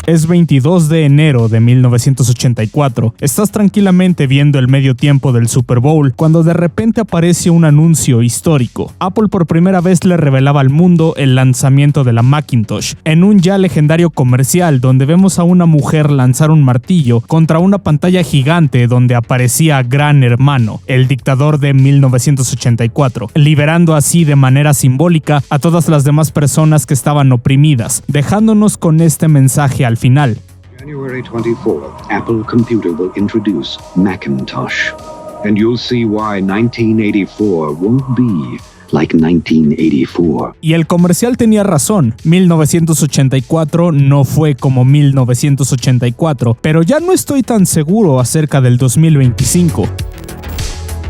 Es 22 de enero de 1984. Estás tranquilamente viendo el medio tiempo del Super Bowl cuando de repente aparece un anuncio histórico. Apple por primera vez le revelaba al mundo el lanzamiento de la Macintosh, en un ya legendario comercial donde vemos a una mujer lanzar un martillo contra una pantalla gigante donde aparecía Gran Hermano, el dictador de 1984, liberando así de manera simbólica a todas las demás personas que estaban oprimidas, dejándonos con este mensaje al final. January 24th, Apple Computer will introduce Macintosh, and you'll see why 1984 won't be like 1984. Y el comercial tenía razón, 1984 no fue como 1984, pero ya no estoy tan seguro acerca del 2025.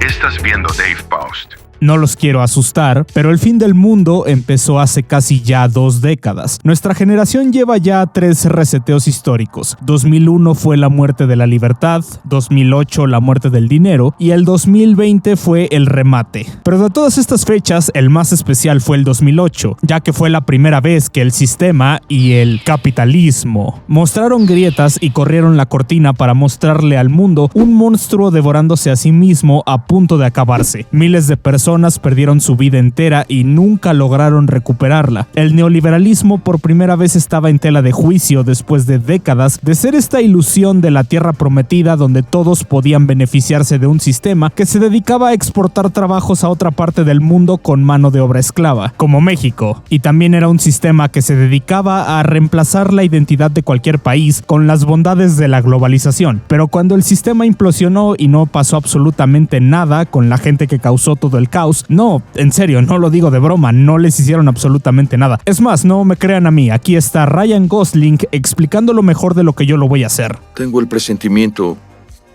Estás viendo Dave Post. No los quiero asustar, pero el fin del mundo empezó hace casi ya 2 décadas. Nuestra generación lleva ya 3 reseteos históricos. 2001 fue la muerte de la libertad, 2008 la muerte del dinero y el 2020 fue el remate. Pero de todas estas fechas, el más especial fue el 2008, ya que fue la primera vez que el sistema y el capitalismo mostraron grietas y corrieron la cortina para mostrarle al mundo un monstruo devorándose a sí mismo a punto de acabarse. Miles de personas perdieron su vida entera y nunca lograron recuperarla. El neoliberalismo por primera vez estaba en tela de juicio después de décadas de ser esta ilusión de la tierra prometida donde todos podían beneficiarse de un sistema que se dedicaba a exportar trabajos a otra parte del mundo con mano de obra esclava, como México. Y también era un sistema que se dedicaba a reemplazar la identidad de cualquier país con las bondades de la globalización. Pero cuando el sistema implosionó y no pasó absolutamente nada con la gente que causó todo el caos, no, en serio, no lo digo de broma, no les hicieron absolutamente nada. Es más, no me crean a mí, aquí está Ryan Gosling explicándolo mejor de lo que yo lo voy a hacer. Tengo el presentimiento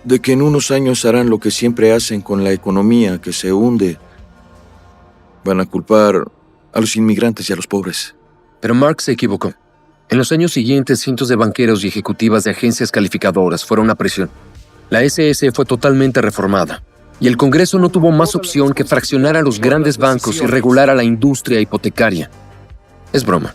de que en unos años harán lo que siempre hacen con la economía que se hunde. Van a culpar a los inmigrantes y a los pobres. Pero Mark se equivocó. En los años siguientes, cientos de banqueros y ejecutivas de agencias calificadoras fueron a prisión. La SS fue totalmente reformada. Y el Congreso no tuvo más opción que fraccionar a los grandes bancos y regular a la industria hipotecaria. Es broma.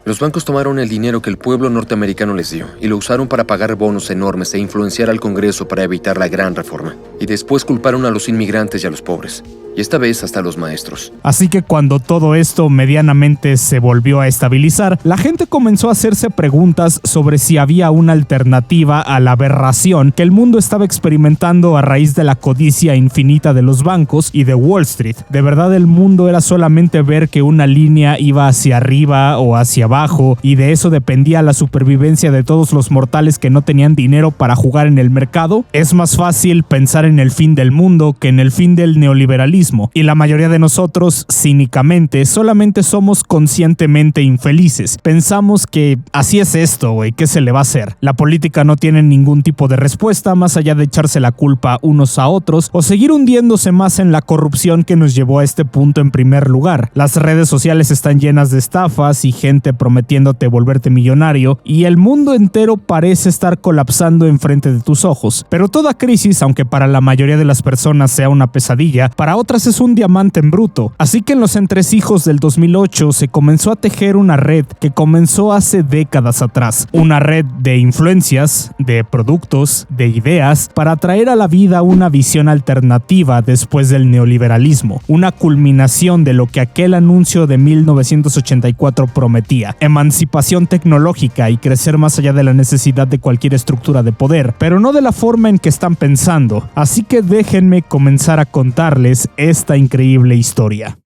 Los bancos tomaron el dinero que el pueblo norteamericano les dio y lo usaron para pagar bonos enormes e influenciar al Congreso para evitar la gran reforma. Y después culparon a los inmigrantes y a los pobres. Y esta vez hasta a los maestros. Así que cuando todo esto medianamente se volvió a estabilizar, la gente comenzó a hacerse preguntas sobre si había una alternativa a la aberración que el mundo estaba experimentando a raíz de la codicia infinita de los bancos y de Wall Street. ¿De verdad el mundo era solamente ver que una línea iba hacia arriba o hacia abajo y de eso dependía la supervivencia de todos los mortales que no tenían dinero para jugar en el mercado? Es más fácil pensar en el fin del mundo que en el fin del neoliberalismo. Y la mayoría de nosotros, cínicamente, solamente somos conscientemente infelices. Pensamos que así es esto, güey, ¿qué se le va a hacer? La política no tiene ningún tipo de respuesta más allá de echarse la culpa unos a otros o seguir hundiéndose más en la corrupción que nos llevó a este punto en primer lugar. Las redes sociales están llenas de estafas y gente prometiéndote volverte millonario y el mundo entero parece estar colapsando enfrente de tus ojos. Pero toda crisis, aunque para la mayoría de las personas sea una pesadilla, para otras es un diamante en bruto. Así que en los entresijos del 2008 se comenzó a tejer una red que comenzó hace décadas atrás. Una red de influencias, de productos, de ideas, para traer a la vida una visión alternativa después del neoliberalismo. Una culminación de lo que aquel anuncio de 1984 prometía. Emancipación tecnológica y crecer más allá de la necesidad de cualquier estructura de poder, pero no de la forma en que están pensando. Así que déjenme comenzar a contarles esta increíble historia.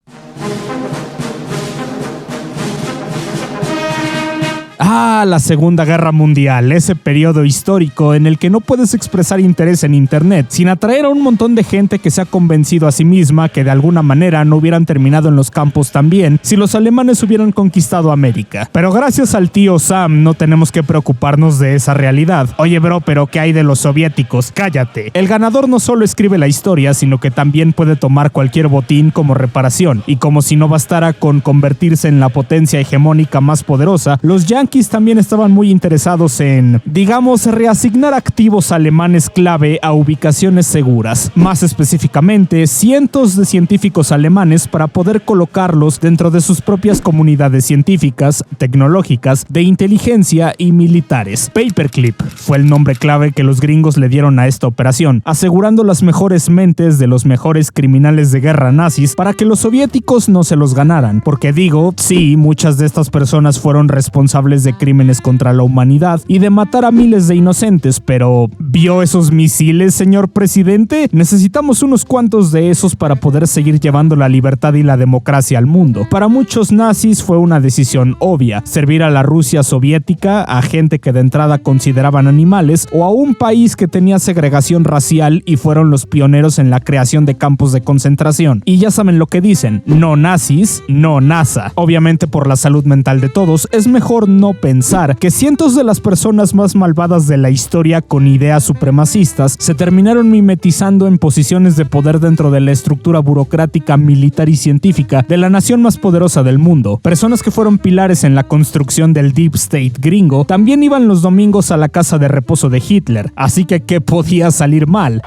La Segunda Guerra Mundial, ese periodo histórico en el que no puedes expresar interés en internet sin atraer a un montón de gente que se ha convencido a sí misma que de alguna manera no hubieran terminado en los campos también si los alemanes hubieran conquistado América. Pero gracias al tío Sam no tenemos que preocuparnos de esa realidad. Oye bro, pero ¿qué hay de los soviéticos? Cállate. El ganador no solo escribe la historia, sino que también puede tomar cualquier botín como reparación. Y como si no bastara con convertirse en la potencia hegemónica más poderosa, los yankees yanquis también estaban muy interesados en, digamos, reasignar activos alemanes clave a ubicaciones seguras. Más específicamente, cientos de científicos alemanes para poder colocarlos dentro de sus propias comunidades científicas, tecnológicas, de inteligencia y militares. Paperclip fue el nombre clave que los gringos le dieron a esta operación, asegurando las mejores mentes de los mejores criminales de guerra nazis para que los soviéticos no se los ganaran. Porque digo, sí, muchas de estas personas fueron responsables de crímenes contra la humanidad y de matar a miles de inocentes, pero ¿vio esos misiles, señor presidente? Necesitamos unos cuantos de esos para poder seguir llevando la libertad y la democracia al mundo. Para muchos nazis fue una decisión obvia, servir a la Rusia soviética, a gente que de entrada consideraban animales, o a un país que tenía segregación racial y fueron los pioneros en la creación de campos de concentración. Y ya saben lo que dicen, no nazis, no NASA. Obviamente por la salud mental de todos, es mejor no pensar que cientos de las personas más malvadas de la historia con ideas supremacistas se terminaron mimetizando en posiciones de poder dentro de la estructura burocrática, militar y científica de la nación más poderosa del mundo. Personas que fueron pilares en la construcción del Deep State gringo también iban los domingos a la casa de reposo de Hitler, así que ¿qué podía salir mal?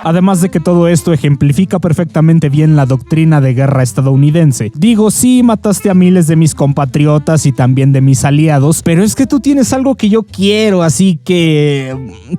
Además de que todo esto ejemplifica perfectamente bien la doctrina de guerra estadounidense. Digo, sí, mataste a miles de mis compatriotas y también de mis aliados, pero es que tú tienes algo que yo quiero, así que...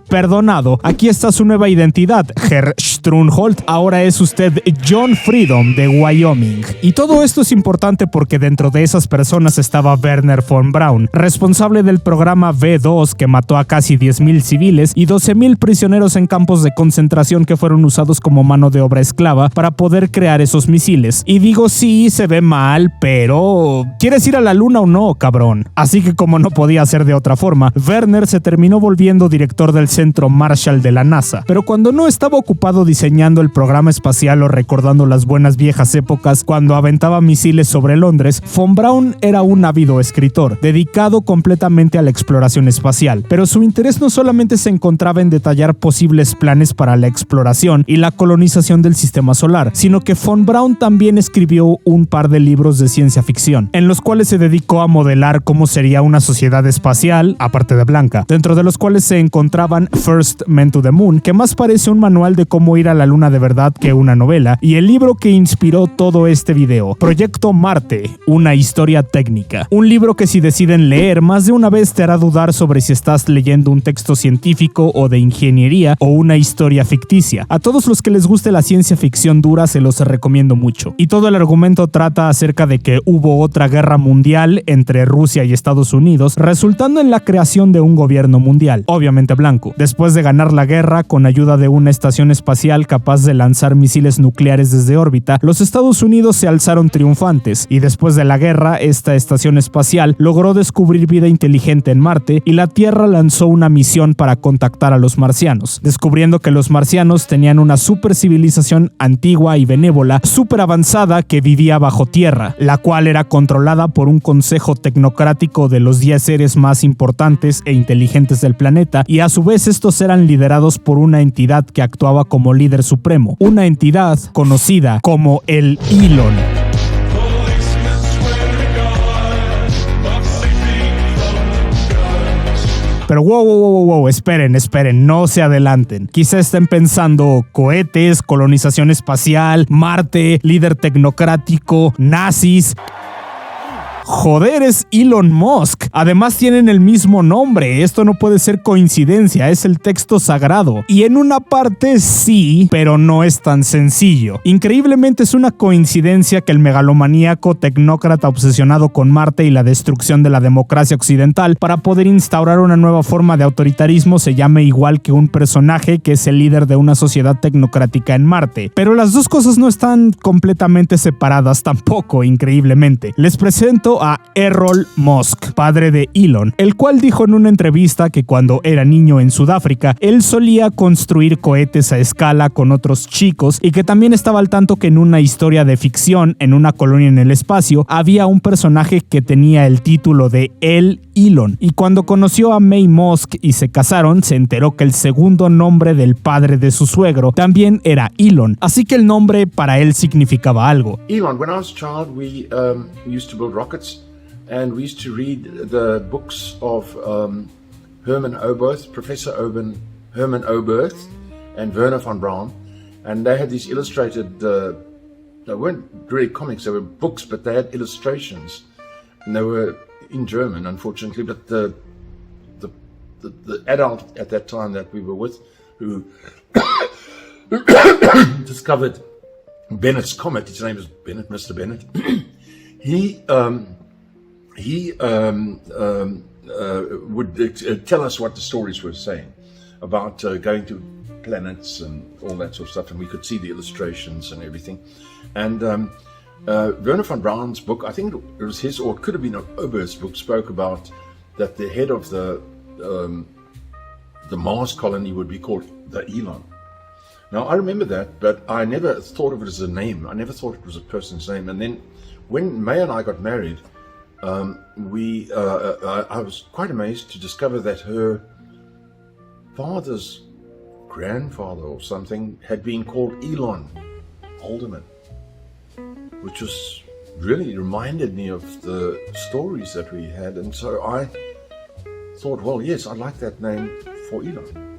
perdonado. Aquí está su nueva identidad, Herr Strunhold. Ahora es usted John Freedom de Wyoming. Y todo esto es importante porque dentro de esas personas estaba Wernher von Braun, responsable del programa V2 que mató a casi 10,000 civiles y 12,000 prisioneros en campos de concentración que fueron usados como mano de obra esclava para poder crear esos misiles. Y digo, sí, se ve mal, pero... ¿quieres ir a la luna o no, cabrón? Así que como no podía ser de otra forma, Wernher se terminó volviendo director del Centro Marshall de la NASA. Pero cuando no estaba ocupado diseñando el programa espacial o recordando las buenas viejas épocas cuando aventaba misiles sobre Londres, von Braun era un ávido escritor, dedicado completamente a la exploración espacial. Pero su interés no solamente se encontraba en detallar posibles planes para la exploración y la colonización del sistema solar, sino que von Braun también escribió un par de libros de ciencia ficción, en los cuales se dedicó a modelar cómo sería una sociedad espacial, aparte de blanca, dentro de los cuales se encontraban First Men to the Moon, que más parece un manual de cómo ir a la luna de verdad que una novela, y el libro que inspiró todo este video, Proyecto Marte, una historia técnica. Un libro que si deciden leer más de una vez te hará dudar sobre si estás leyendo un texto científico o de ingeniería o una historia ficticia. A todos los que les guste la ciencia ficción dura se los recomiendo mucho. Y todo el argumento trata acerca de que hubo otra guerra mundial entre Rusia y Estados Unidos, resultando en la creación de un gobierno mundial, obviamente blanco. Después de ganar la guerra, con ayuda de una estación espacial capaz de lanzar misiles nucleares desde órbita, los Estados Unidos se alzaron triunfantes, y después de la guerra, esta estación espacial logró descubrir vida inteligente en Marte, y la Tierra lanzó una misión para contactar a los marcianos, descubriendo que los marcianos tenían una super civilización antigua y benévola, super avanzada que vivía bajo tierra, la cual era controlada por un consejo tecnocrático de los 10 seres más importantes e inteligentes del planeta, y a su vez estos eran liderados por una entidad que actuaba como líder supremo, una entidad conocida como el Elon. Pero wow, esperen, no se adelanten. Quizá estén pensando cohetes, colonización espacial, Marte, líder tecnocrático, nazis. Joder, es Elon Musk. Además tienen el mismo nombre. Esto no puede ser coincidencia, es el texto sagrado. Y en una parte sí, pero no es tan sencillo. Increíblemente es una coincidencia que el megalomaníaco tecnócrata obsesionado con Marte y la destrucción de la democracia occidental para poder instaurar una nueva forma de autoritarismo se llame igual que un personaje que es el líder de una sociedad tecnocrática en Marte. Pero las dos cosas no están completamente separadas tampoco, increíblemente. Les presento a Errol Musk, padre de Elon, el cual dijo en una entrevista que cuando era niño en Sudáfrica, él solía construir cohetes a escala con otros chicos y que también estaba al tanto que en una historia de ficción, en una colonia en el espacio, había un personaje que tenía el título de el Elon. Y cuando conoció a Mae Musk y se casaron, se enteró que el segundo nombre del padre de su suegro también era Elon, así que el nombre para él significaba algo. Elon, when I was a child, we used to build rockets, and we used to read the books of Herman Oberth, Professor Herman Oberth, and Werner von Braun, and they had these illustrated. They weren't really comics; they were books, but they had illustrations, and they were in German, unfortunately. But the adult at that time that we were with, who discovered Bennett's Comet, his name is Bennett, Mr. Bennett. he would tell us what the stories were saying about going to planets and all that sort of stuff, and we could see the illustrations and everything. And Werner von Braun's book, I think it was his, or it could have been Oberth's book, spoke about that the head of the Mars colony would be called the Elon. Now, I remember that, but I never thought of it as a name. I never thought it was a person's name. And then when May and I got married, I was quite amazed to discover that her father's grandfather or something had been called Elon Haldeman, which was really reminded me of the stories that we had. And so I thought, well, yes, I like that name for Elon,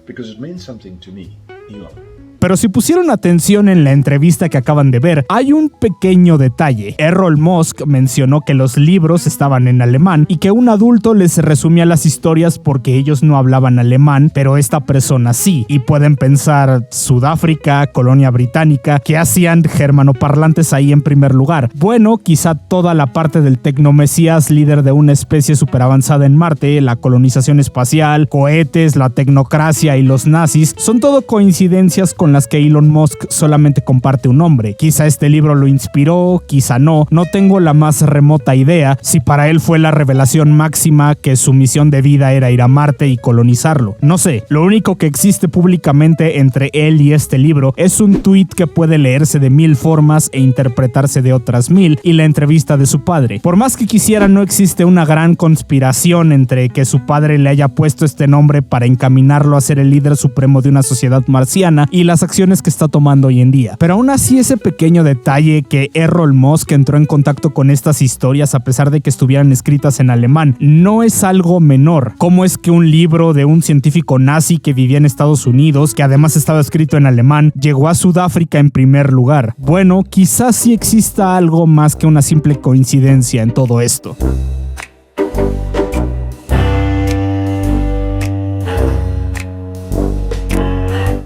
because it means something to me, Elon. Pero si pusieron atención en la entrevista que acaban de ver, hay un pequeño detalle. Errol Musk mencionó que los libros estaban en alemán y que un adulto les resumía las historias porque ellos no hablaban alemán, pero esta persona sí. Y pueden pensar, Sudáfrica, colonia británica, ¿qué hacían germanoparlantes ahí en primer lugar? Bueno, quizá toda la parte del tecnomesías, líder de una especie superavanzada en Marte, la colonización espacial, cohetes, la tecnocracia y los nazis, son todo coincidencias con las que Elon Musk solamente comparte un nombre. Quizá este libro lo inspiró, quizá no tengo la más remota idea si para él fue la revelación máxima que su misión de vida era ir a Marte y colonizarlo. No sé, lo único que existe públicamente entre él y este libro es un tuit que puede leerse de 1000 formas e interpretarse de otras 1000 y la entrevista de su padre. Por más que quisiera, no existe una gran conspiración entre que su padre le haya puesto este nombre para encaminarlo a ser el líder supremo de una sociedad marciana y las acciones que está tomando hoy en día. Pero aún así, ese pequeño detalle que Errol Musk entró en contacto con estas historias a pesar de que estuvieran escritas en alemán no es algo menor. ¿Cómo es que un libro de un científico nazi que vivía en Estados Unidos, que además estaba escrito en alemán, llegó a Sudáfrica en primer lugar? Bueno, quizás sí exista algo más que una simple coincidencia en todo esto.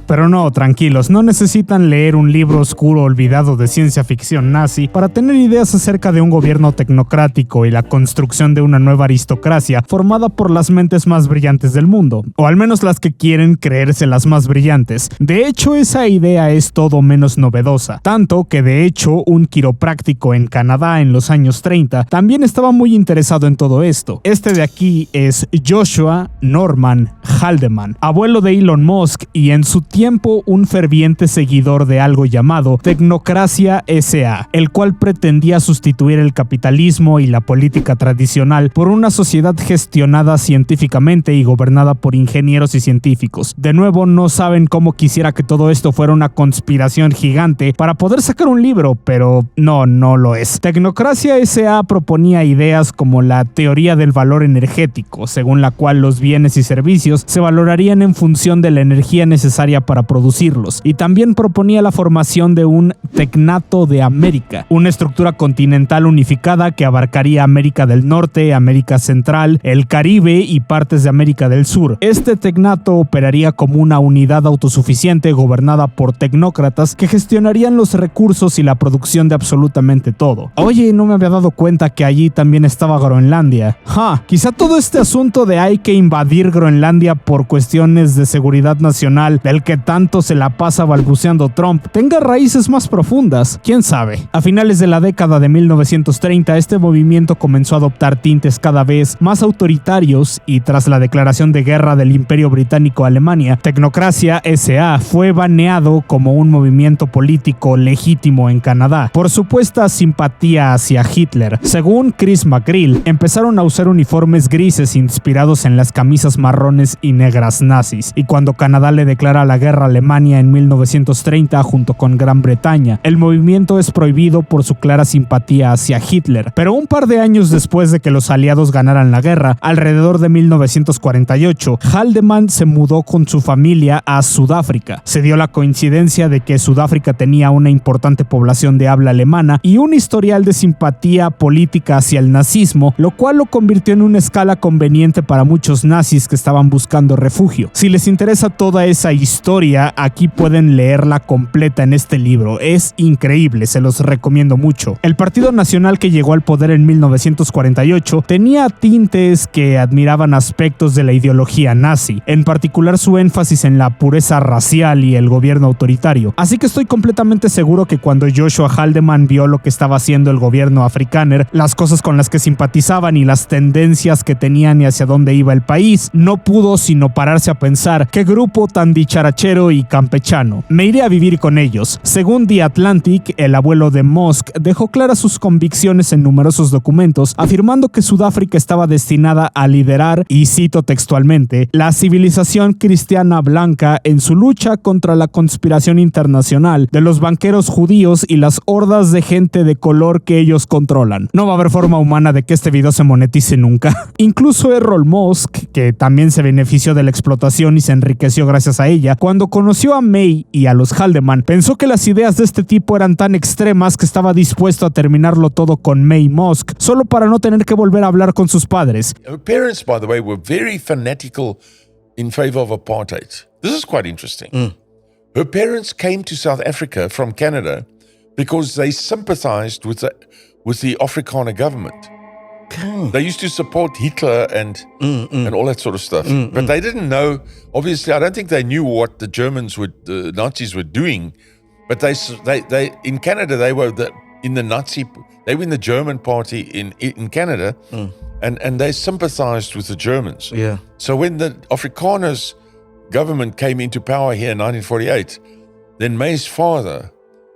Pero no, tranquilos, no necesitan leer un libro oscuro olvidado de ciencia ficción nazi para tener ideas acerca de un gobierno tecnocrático y la construcción de una nueva aristocracia formada por las mentes más brillantes del mundo, o al menos las que quieren creerse las más brillantes. De hecho, esa idea es todo menos novedosa, tanto que de hecho un quiropráctico en Canadá en los años 30 también estaba muy interesado en todo esto. Este de aquí es Joshua Norman Haldeman, abuelo de Elon Musk y en su tiempo un ferviente seguidor de algo llamado Tecnocracia S.A., el cual pretendía sustituir el capitalismo y la política tradicional por una sociedad gestionada científicamente y gobernada por ingenieros y científicos. De nuevo, no saben cómo quisiera que todo esto fuera una conspiración gigante para poder sacar un libro, pero no lo es. Tecnocracia S.A. proponía ideas como la teoría del valor energético, según la cual los bienes y servicios se valorarían en función de la energía necesaria para producirlos, y también proponía la formación de un Tecnato de América, una estructura continental unificada que abarcaría América del Norte, América Central, el Caribe y partes de América del Sur. Este Tecnato operaría como una unidad autosuficiente gobernada por tecnócratas que gestionarían los recursos y la producción de absolutamente todo. Oye, no me había dado cuenta que allí también estaba Groenlandia. Quizá todo este asunto de hay que invadir Groenlandia por cuestiones de seguridad nacional del que tanto se la pasa balbuceando Trump tenga raíces más profundas, quién sabe. A finales de la década de 1930, este movimiento comenzó a adoptar tintes cada vez más autoritarios y tras la declaración de guerra del Imperio Británico a Alemania, Tecnocracia S.A. fue baneado como un movimiento político legítimo en Canadá por supuesta simpatía hacia Hitler. Según Chris McGreal, empezaron a usar uniformes grises inspirados en las camisas marrones y negras nazis, y cuando Canadá le declara la guerra Alemania en 1930 junto con Gran Bretaña. El movimiento es prohibido por su clara simpatía hacia Hitler, pero un par de años después de que los aliados ganaran la guerra, alrededor de 1948, Haldeman se mudó con su familia a Sudáfrica. Se dio la coincidencia de que Sudáfrica tenía una importante población de habla alemana y un historial de simpatía política hacia el nazismo, lo cual lo convirtió en una escala conveniente para muchos nazis que estaban buscando refugio. Si les interesa toda esa historia, aquí pueden leerla completa en este libro. Es increíble, se los recomiendo mucho. El Partido Nacional que llegó al poder en 1948 tenía tintes que admiraban aspectos de la ideología nazi, en particular su énfasis en la pureza racial y el gobierno autoritario. Así que estoy completamente seguro que cuando Joshua Haldeman vio lo que estaba haciendo el gobierno afrikáner, las cosas con las que simpatizaban y las tendencias que tenían y hacia dónde iba el país, no pudo sino pararse a pensar: qué grupo tan dicharachero y campechano, me iré a vivir con ellos. Según The Atlantic, el abuelo de Musk dejó claras sus convicciones en numerosos documentos, afirmando que Sudáfrica estaba destinada a liderar, y cito textualmente, la civilización cristiana blanca en su lucha contra la conspiración internacional de los banqueros judíos y las hordas de gente de color que ellos controlan. No va a haber forma humana de que este video se monetice nunca. Incluso Errol Musk, que también se benefició de la explotación y se enriqueció gracias a ella, cuando conoció a May y a los Haldeman, pensó que las ideas de este tipo eran tan extremas que estaba dispuesto a terminarlo todo con May Musk, solo para no tener que volver a hablar con sus padres. Her parents, by the way, were very fanatical in favor of apartheid. This is quite interesting. Her parents came to South Africa from Canada because they sympathized with the Afrikaner government. They used to support Hitler and all that sort of stuff. But they didn't know, obviously, I don't think they knew what the Nazis were doing. But they in Canada, they were in the German party in Canada, and they sympathized with the Germans. Yeah. So when the Afrikaners government came into power here in 1948, then May's father,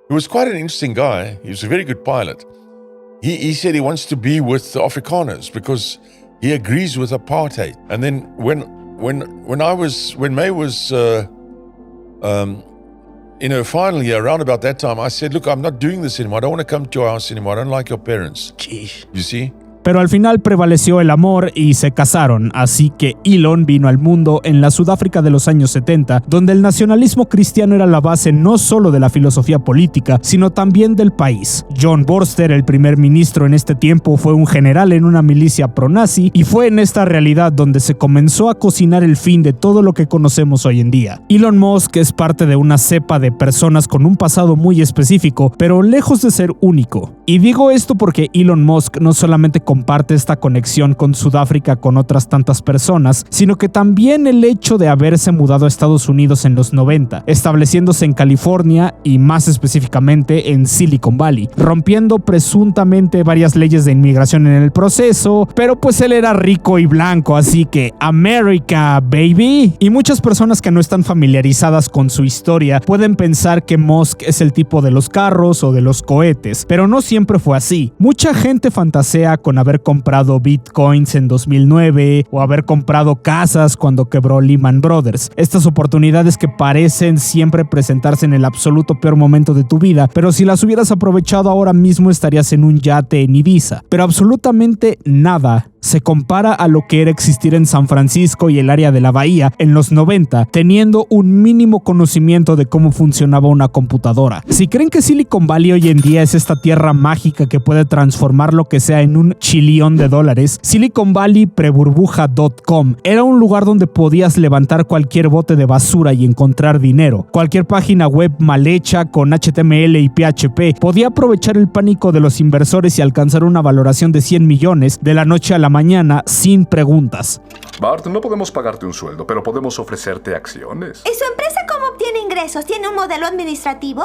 who was quite an interesting guy, he was a very good pilot, he said he wants to be with the Afrikaners because he agrees with apartheid. And then when May was in her final year, around about that time, I said, look, I'm not doing this anymore. I don't want to come to your house anymore. I don't like your parents. Jeez. You see? Pero al final prevaleció el amor y se casaron, así que Elon vino al mundo en la Sudáfrica de los años 70, donde el nacionalismo cristiano era la base no solo de la filosofía política, sino también del país. John Vorster, el primer ministro en este tiempo, fue un general en una milicia pro-nazi, y fue en esta realidad donde se comenzó a cocinar el fin de todo lo que conocemos hoy en día. Elon Musk es parte de una cepa de personas con un pasado muy específico, pero lejos de ser único. Y digo esto porque Elon Musk no solamente comparte esta conexión con Sudáfrica con otras tantas personas, sino que también el hecho de haberse mudado a Estados Unidos en los 90, estableciéndose en California y más específicamente en Silicon Valley, rompiendo presuntamente varias leyes de inmigración en el proceso, pero pues él era rico y blanco, así que America, baby. Y muchas personas que no están familiarizadas con su historia pueden pensar que Musk es el tipo de los carros o de los cohetes, pero no siempre fue así. Mucha gente fantasea con haber comprado bitcoins en 2009 o haber comprado casas cuando quebró Lehman Brothers. Estas oportunidades que parecen siempre presentarse en el absoluto peor momento de tu vida, pero si las hubieras aprovechado ahora mismo estarías en un yate en Ibiza. Pero absolutamente nada se compara a lo que era existir en San Francisco y el área de la Bahía en los 90, teniendo un mínimo conocimiento de cómo funcionaba una computadora. Si creen que Silicon Valley hoy en día es esta tierra mágica que puede transformar lo que sea en un chillón de dólares, Silicon Valley preburbuja.com era un lugar donde podías levantar cualquier bote de basura y encontrar dinero. Cualquier página web mal hecha con HTML y PHP podía aprovechar el pánico de los inversores y alcanzar una valoración de 100 millones de la noche a la mañana sin preguntas. Bart, no podemos pagarte un sueldo, pero podemos ofrecerte acciones. ¿Y su empresa cómo obtiene ingresos? ¿Tiene un modelo administrativo?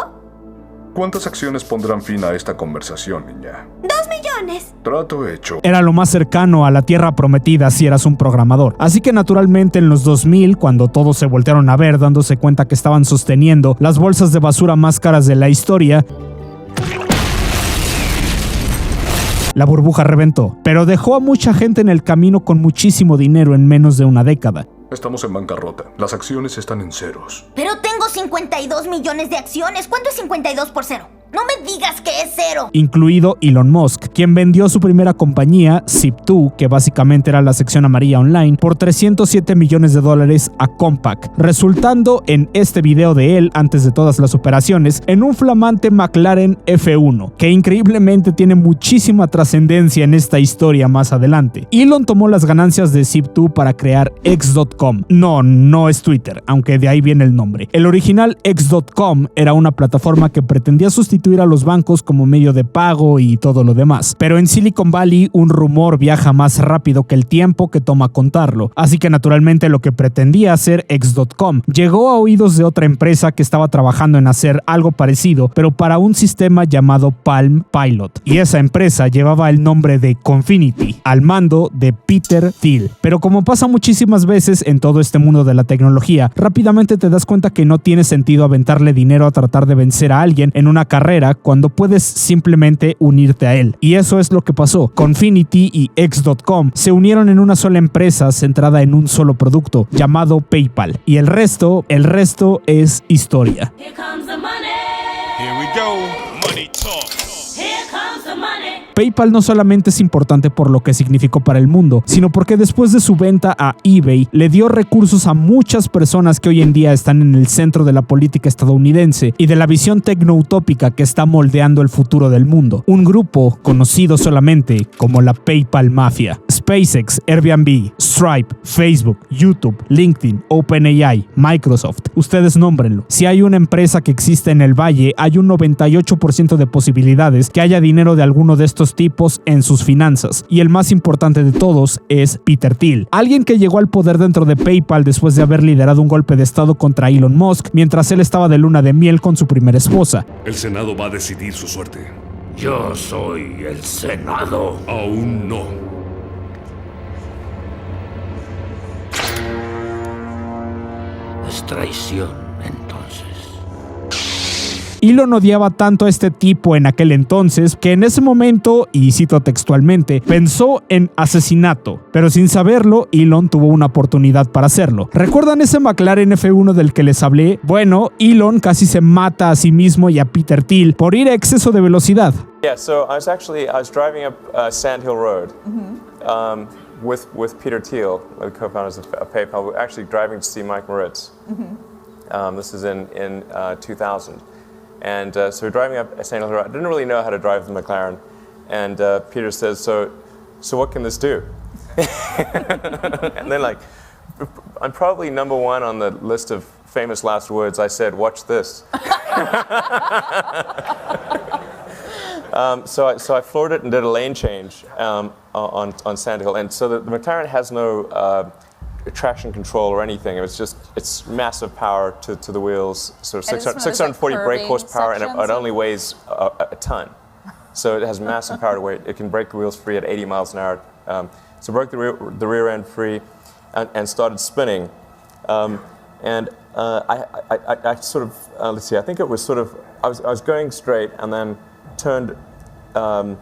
¿Cuántas acciones pondrán fin a esta conversación, niña? 2 millones. Trato hecho. Era lo más cercano a la tierra prometida si eras un programador. Así que naturalmente en los 2000, cuando todos se voltearon a ver dándose cuenta que estaban sosteniendo las bolsas de basura más caras de la historia, la burbuja reventó, pero dejó a mucha gente en el camino con muchísimo dinero en menos de una década. Estamos en bancarrota. Las acciones están en ceros. Pero tengo 52 millones de acciones. ¿Cuánto es 52 por cero? No me digas que es cero. Incluido Elon Musk, quien vendió su primera compañía, Zip2, que básicamente era la sección amarilla online, por $307 millones a Compaq, resultando en este video de él, antes de todas las operaciones, en un flamante McLaren F1, que increíblemente tiene muchísima trascendencia en esta historia más adelante. Elon tomó las ganancias de Zip2 para crear X.com. No es Twitter, aunque de ahí viene el nombre. El original X.com era una plataforma que pretendía sustituir a los bancos como medio de pago y todo lo demás. Pero en Silicon Valley un rumor viaja más rápido que el tiempo que toma contarlo, así que naturalmente lo que pretendía hacer X.com llegó a oídos de otra empresa que estaba trabajando en hacer algo parecido, pero para un sistema llamado Palm Pilot, y esa empresa llevaba el nombre de Confinity, al mando de Peter Thiel. Pero como pasa muchísimas veces en todo este mundo de la tecnología, rápidamente te das cuenta que no tiene sentido aventarle dinero a tratar de vencer a alguien en una carrera cuando puedes simplemente unirte a él. Y eso es lo que pasó. Confinity y X.com se unieron en una sola empresa centrada en un solo producto llamado PayPal. Y el resto es historia. Here comes the money. Here we go. Money talk. Here comes the money. PayPal no solamente es importante por lo que significó para el mundo, sino porque después de su venta a eBay le dio recursos a muchas personas que hoy en día están en el centro de la política estadounidense y de la visión tecnoutópica que está moldeando el futuro del mundo. Un grupo conocido solamente como la PayPal Mafia. SpaceX, Airbnb, Stripe, Facebook, YouTube, LinkedIn, OpenAI, Microsoft. Ustedes nómbrenlo. Si hay una empresa que existe en el valle, hay un 98% de posibilidades que haya dinero de alguno de estos tipos en sus finanzas. Y el más importante de todos es Peter Thiel, alguien que llegó al poder dentro de PayPal después de haber liderado un golpe de estado contra Elon Musk mientras él estaba de luna de miel con su primera esposa. El Senado va a decidir su suerte. Yo soy el Senado. Aún no. Es traición, entonces. Elon odiaba tanto a este tipo en aquel entonces que en ese momento, y cito textualmente, pensó en asesinato, pero sin saberlo, Elon tuvo una oportunidad para hacerlo. ¿Recuerdan ese McLaren F1 del que les hablé? Bueno, Elon casi se mata a sí mismo y a Peter Thiel por ir a exceso de velocidad. Yeah, so I was driving up Sand Hill Road with Peter Thiel, one of the co-founders of PayPal. We were actually driving to see Mike Moritz. This is in 2000. And so we're driving up Sand Hill Road. I didn't really know how to drive the McLaren. And Peter says, so what can this do? And then I'm probably number one on the list of famous last words. I said, watch this. So I floored it and did a lane change on Sand Hill. And so the McLaren has no traction control or anything. It's massive power to the wheels, so 640 brake horsepower, and it only weighs a ton. So it has massive power to weight. It can break the wheels free at 80 miles an hour. So broke the rear end free and started spinning. And I sort of, let's see, I think it was sort of, I was going straight and then turned, and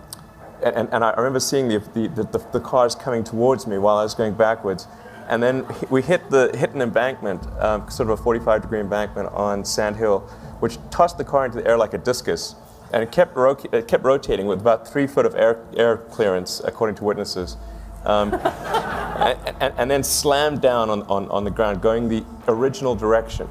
I remember seeing the cars coming towards me while I was going backwards. And then we hit an embankment, sort of a 45-degree embankment on Sand Hill, which tossed the car into the air like a discus. And it kept rotating with about 3 foot of air clearance, according to witnesses. And then slammed down on the ground, going the original direction.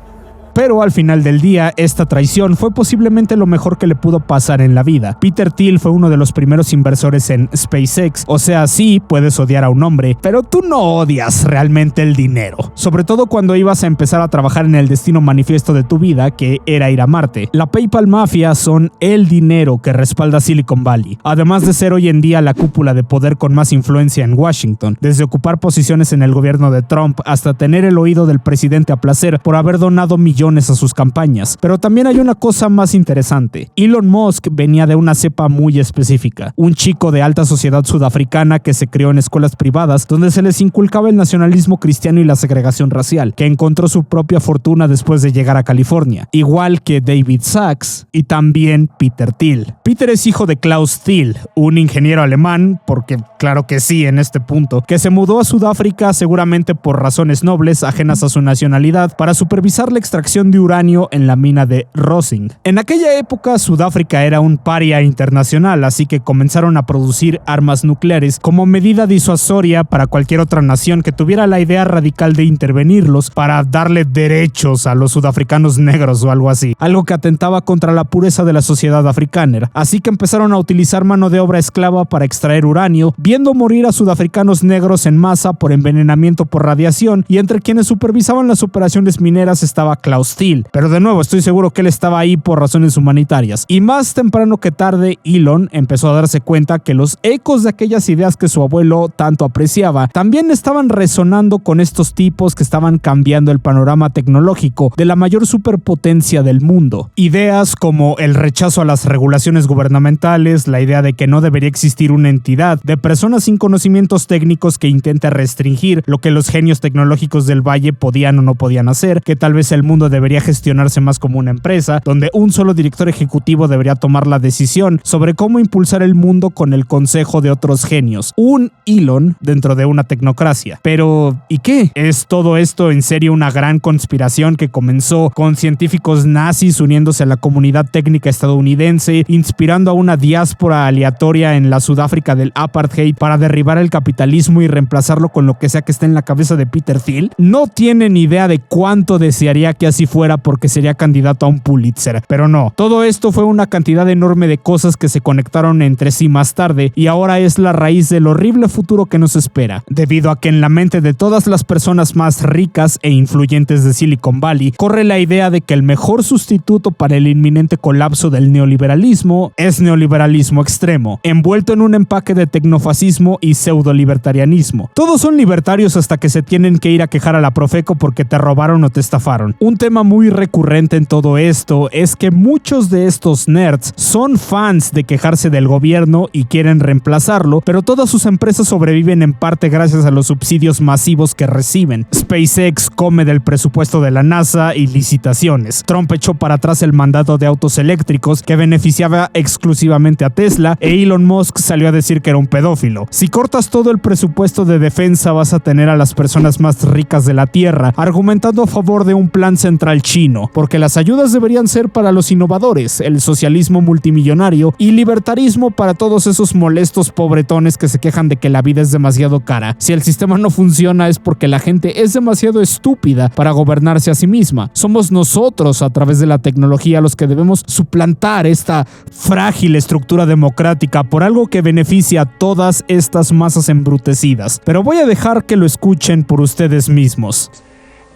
Pero al final del día, esta traición fue posiblemente lo mejor que le pudo pasar en la vida. Peter Thiel fue uno de los primeros inversores en SpaceX, o sea, sí, puedes odiar a un hombre, pero tú no odias realmente el dinero. Sobre todo cuando ibas a empezar a trabajar en el destino manifiesto de tu vida, que era ir a Marte. La PayPal Mafia son el dinero que respalda Silicon Valley, además de ser hoy en día la cúpula de poder con más influencia en Washington, desde ocupar posiciones en el gobierno de Trump hasta tener el oído del presidente a placer por haber donado millones millones a sus campañas. Pero también hay una cosa más interesante. Elon Musk venía de una cepa muy específica. Un chico de alta sociedad sudafricana que se crió en escuelas privadas donde se les inculcaba el nacionalismo cristiano y la segregación racial, que encontró su propia fortuna después de llegar a California, igual que David Sachs y también Peter Thiel. Peter es hijo de Klaus Thiel, un ingeniero alemán, porque claro que sí en este punto, que se mudó a Sudáfrica seguramente por razones nobles ajenas a su nacionalidad para supervisar la extracción de uranio en la mina de Rosing. En aquella época Sudáfrica era un paria internacional, así que comenzaron a producir armas nucleares como medida disuasoria para cualquier otra nación que tuviera la idea radical de intervenirlos para darle derechos a los sudafricanos negros o algo así, algo que atentaba contra la pureza de la sociedad africana. Así que empezaron a utilizar mano de obra esclava para extraer uranio, viendo morir a sudafricanos negros en masa por envenenamiento por radiación, y entre quienes supervisaban las operaciones mineras estaba Klaus Thiel, pero de nuevo estoy seguro que él estaba ahí por razones humanitarias. Y más temprano que tarde, Elon empezó a darse cuenta que los ecos de aquellas ideas que su abuelo tanto apreciaba también estaban resonando con estos tipos que estaban cambiando el panorama tecnológico de la mayor superpotencia del mundo. Ideas como el rechazo a las regulaciones gubernamentales, la idea de que no debería existir una entidad de personas sin conocimientos técnicos que intente restringir lo que los genios tecnológicos del valle podían o no podían hacer, que tal vez el mundo debería gestionarse más como una empresa, donde un solo director ejecutivo debería tomar la decisión sobre cómo impulsar el mundo con el consejo de otros genios. Un Elon dentro de una tecnocracia. Pero, ¿y qué? ¿Es todo esto en serio una gran conspiración que comenzó con científicos nazis uniéndose a la comunidad técnica estadounidense, inspirando a una diáspora aleatoria en la Sudáfrica del apartheid para derribar el capitalismo y reemplazarlo con lo que sea que esté en la cabeza de Peter Thiel? No tienen idea de cuánto desearía que así fuera porque sería candidato a un Pulitzer, pero no. Todo esto fue una cantidad enorme de cosas que se conectaron entre sí más tarde y ahora es la raíz del horrible futuro que nos espera, debido a que en la mente de todas las personas más ricas e influyentes de Silicon Valley corre la idea de que el mejor sustituto para el inminente colapso del neoliberalismo es neoliberalismo extremo, envuelto en un empaque de tecnofascismo y pseudolibertarianismo. Todos son libertarios hasta que se tienen que ir a quejar a la Profeco porque te robaron o te estafaron. Un tema muy recurrente en todo esto es que muchos de estos nerds son fans de quejarse del gobierno y quieren reemplazarlo, pero todas sus empresas sobreviven en parte gracias a los subsidios masivos que reciben. SpaceX come del presupuesto de la NASA y licitaciones. Trump echó para atrás el mandato de autos eléctricos que beneficiaba exclusivamente a Tesla, e Elon Musk salió a decir que era un pedófilo. Si cortas todo el presupuesto de defensa, vas a tener a las personas más ricas de la Tierra argumentando a favor de un plan central chino, porque las ayudas deberían ser para los innovadores, el socialismo multimillonario y libertarismo para todos esos molestos pobretones que se quejan de que la vida es demasiado cara. Si el sistema no funciona es porque la gente es demasiado estúpida para gobernarse a sí misma. Somos nosotros, a través de la tecnología, los que debemos suplantar esta frágil estructura democrática por algo que beneficie a todas estas masas embrutecidas. Pero voy a dejar que lo escuchen por ustedes mismos.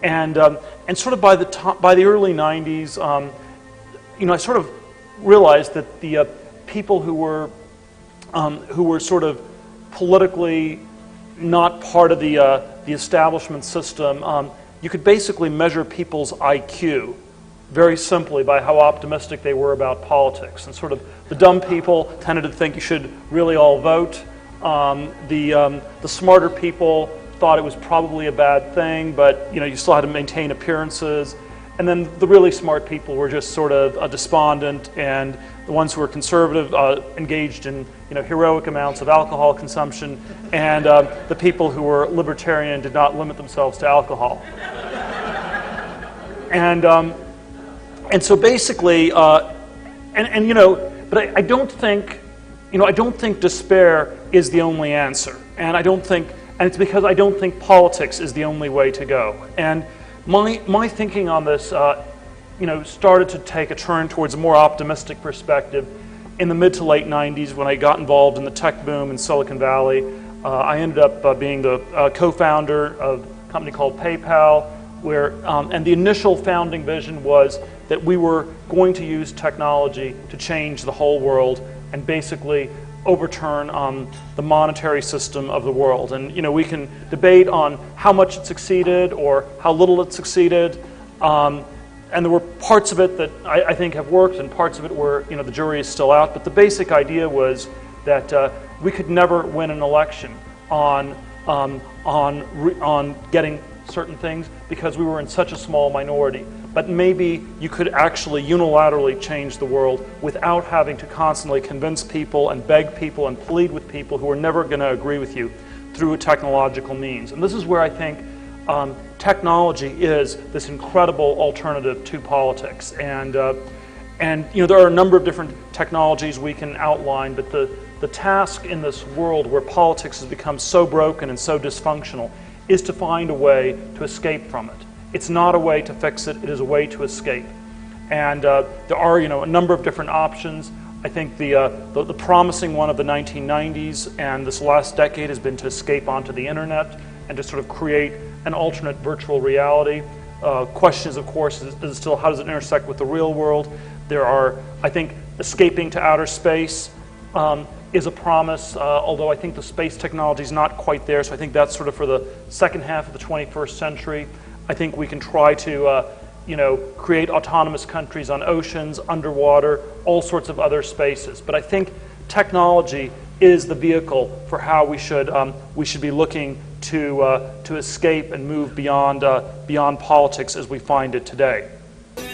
And sort of by the early 90s, I sort of realized that the people who were sort of politically not part of the establishment system, you could basically measure people's IQ very simply by how optimistic they were about politics. And sort of the dumb people tended to think you should really all vote. The smarter people thought it was probably a bad thing, but you still had to maintain appearances. And then the really smart people were just sort of despondent, and the ones who were conservative engaged in heroic amounts of alcohol consumption, and the people who were libertarian did not limit themselves to alcohol. And so basically, but I don't think, I don't think despair is the only answer, and it's because I don't think politics is the only way to go. And my thinking on this, started to take a turn towards a more optimistic perspective in the mid to late 90s when I got involved in the tech boom in Silicon Valley. I ended up being the co-founder of a company called PayPal, and the initial founding vision was that we were going to use technology to change the whole world and basically overturn the monetary system of the world. And we can debate on how much it succeeded or how little it succeeded. there were parts of it that I think have worked, and parts of it where the jury is still out. But the basic idea was that we could never win an election on getting certain things because we were in such a small minority. But maybe you could actually unilaterally change the world without having to constantly convince people and beg people and plead with people who are never going to agree with you through a technological means. And this is where I think technology is this incredible alternative to politics. And there are a number of different technologies we can outline, but the task in this world where politics has become so broken and so dysfunctional is to find a way to escape from it. It's not a way to fix it, it is a way to escape. And there are a number of different options. I think the promising one of the 1990s and this last decade has been to escape onto the internet and to sort of create an alternate virtual reality. Questions, of course, is still how does it intersect with the real world? There are, I think, escaping to outer space is a promise, although I think the space technology is not quite there, so I think that's sort of for the second half of the 21st century. I think we can try to create autonomous countries on oceans, underwater, all sorts of other spaces. But I think technology is the vehicle for how we should be looking to escape and move beyond politics as we find it today.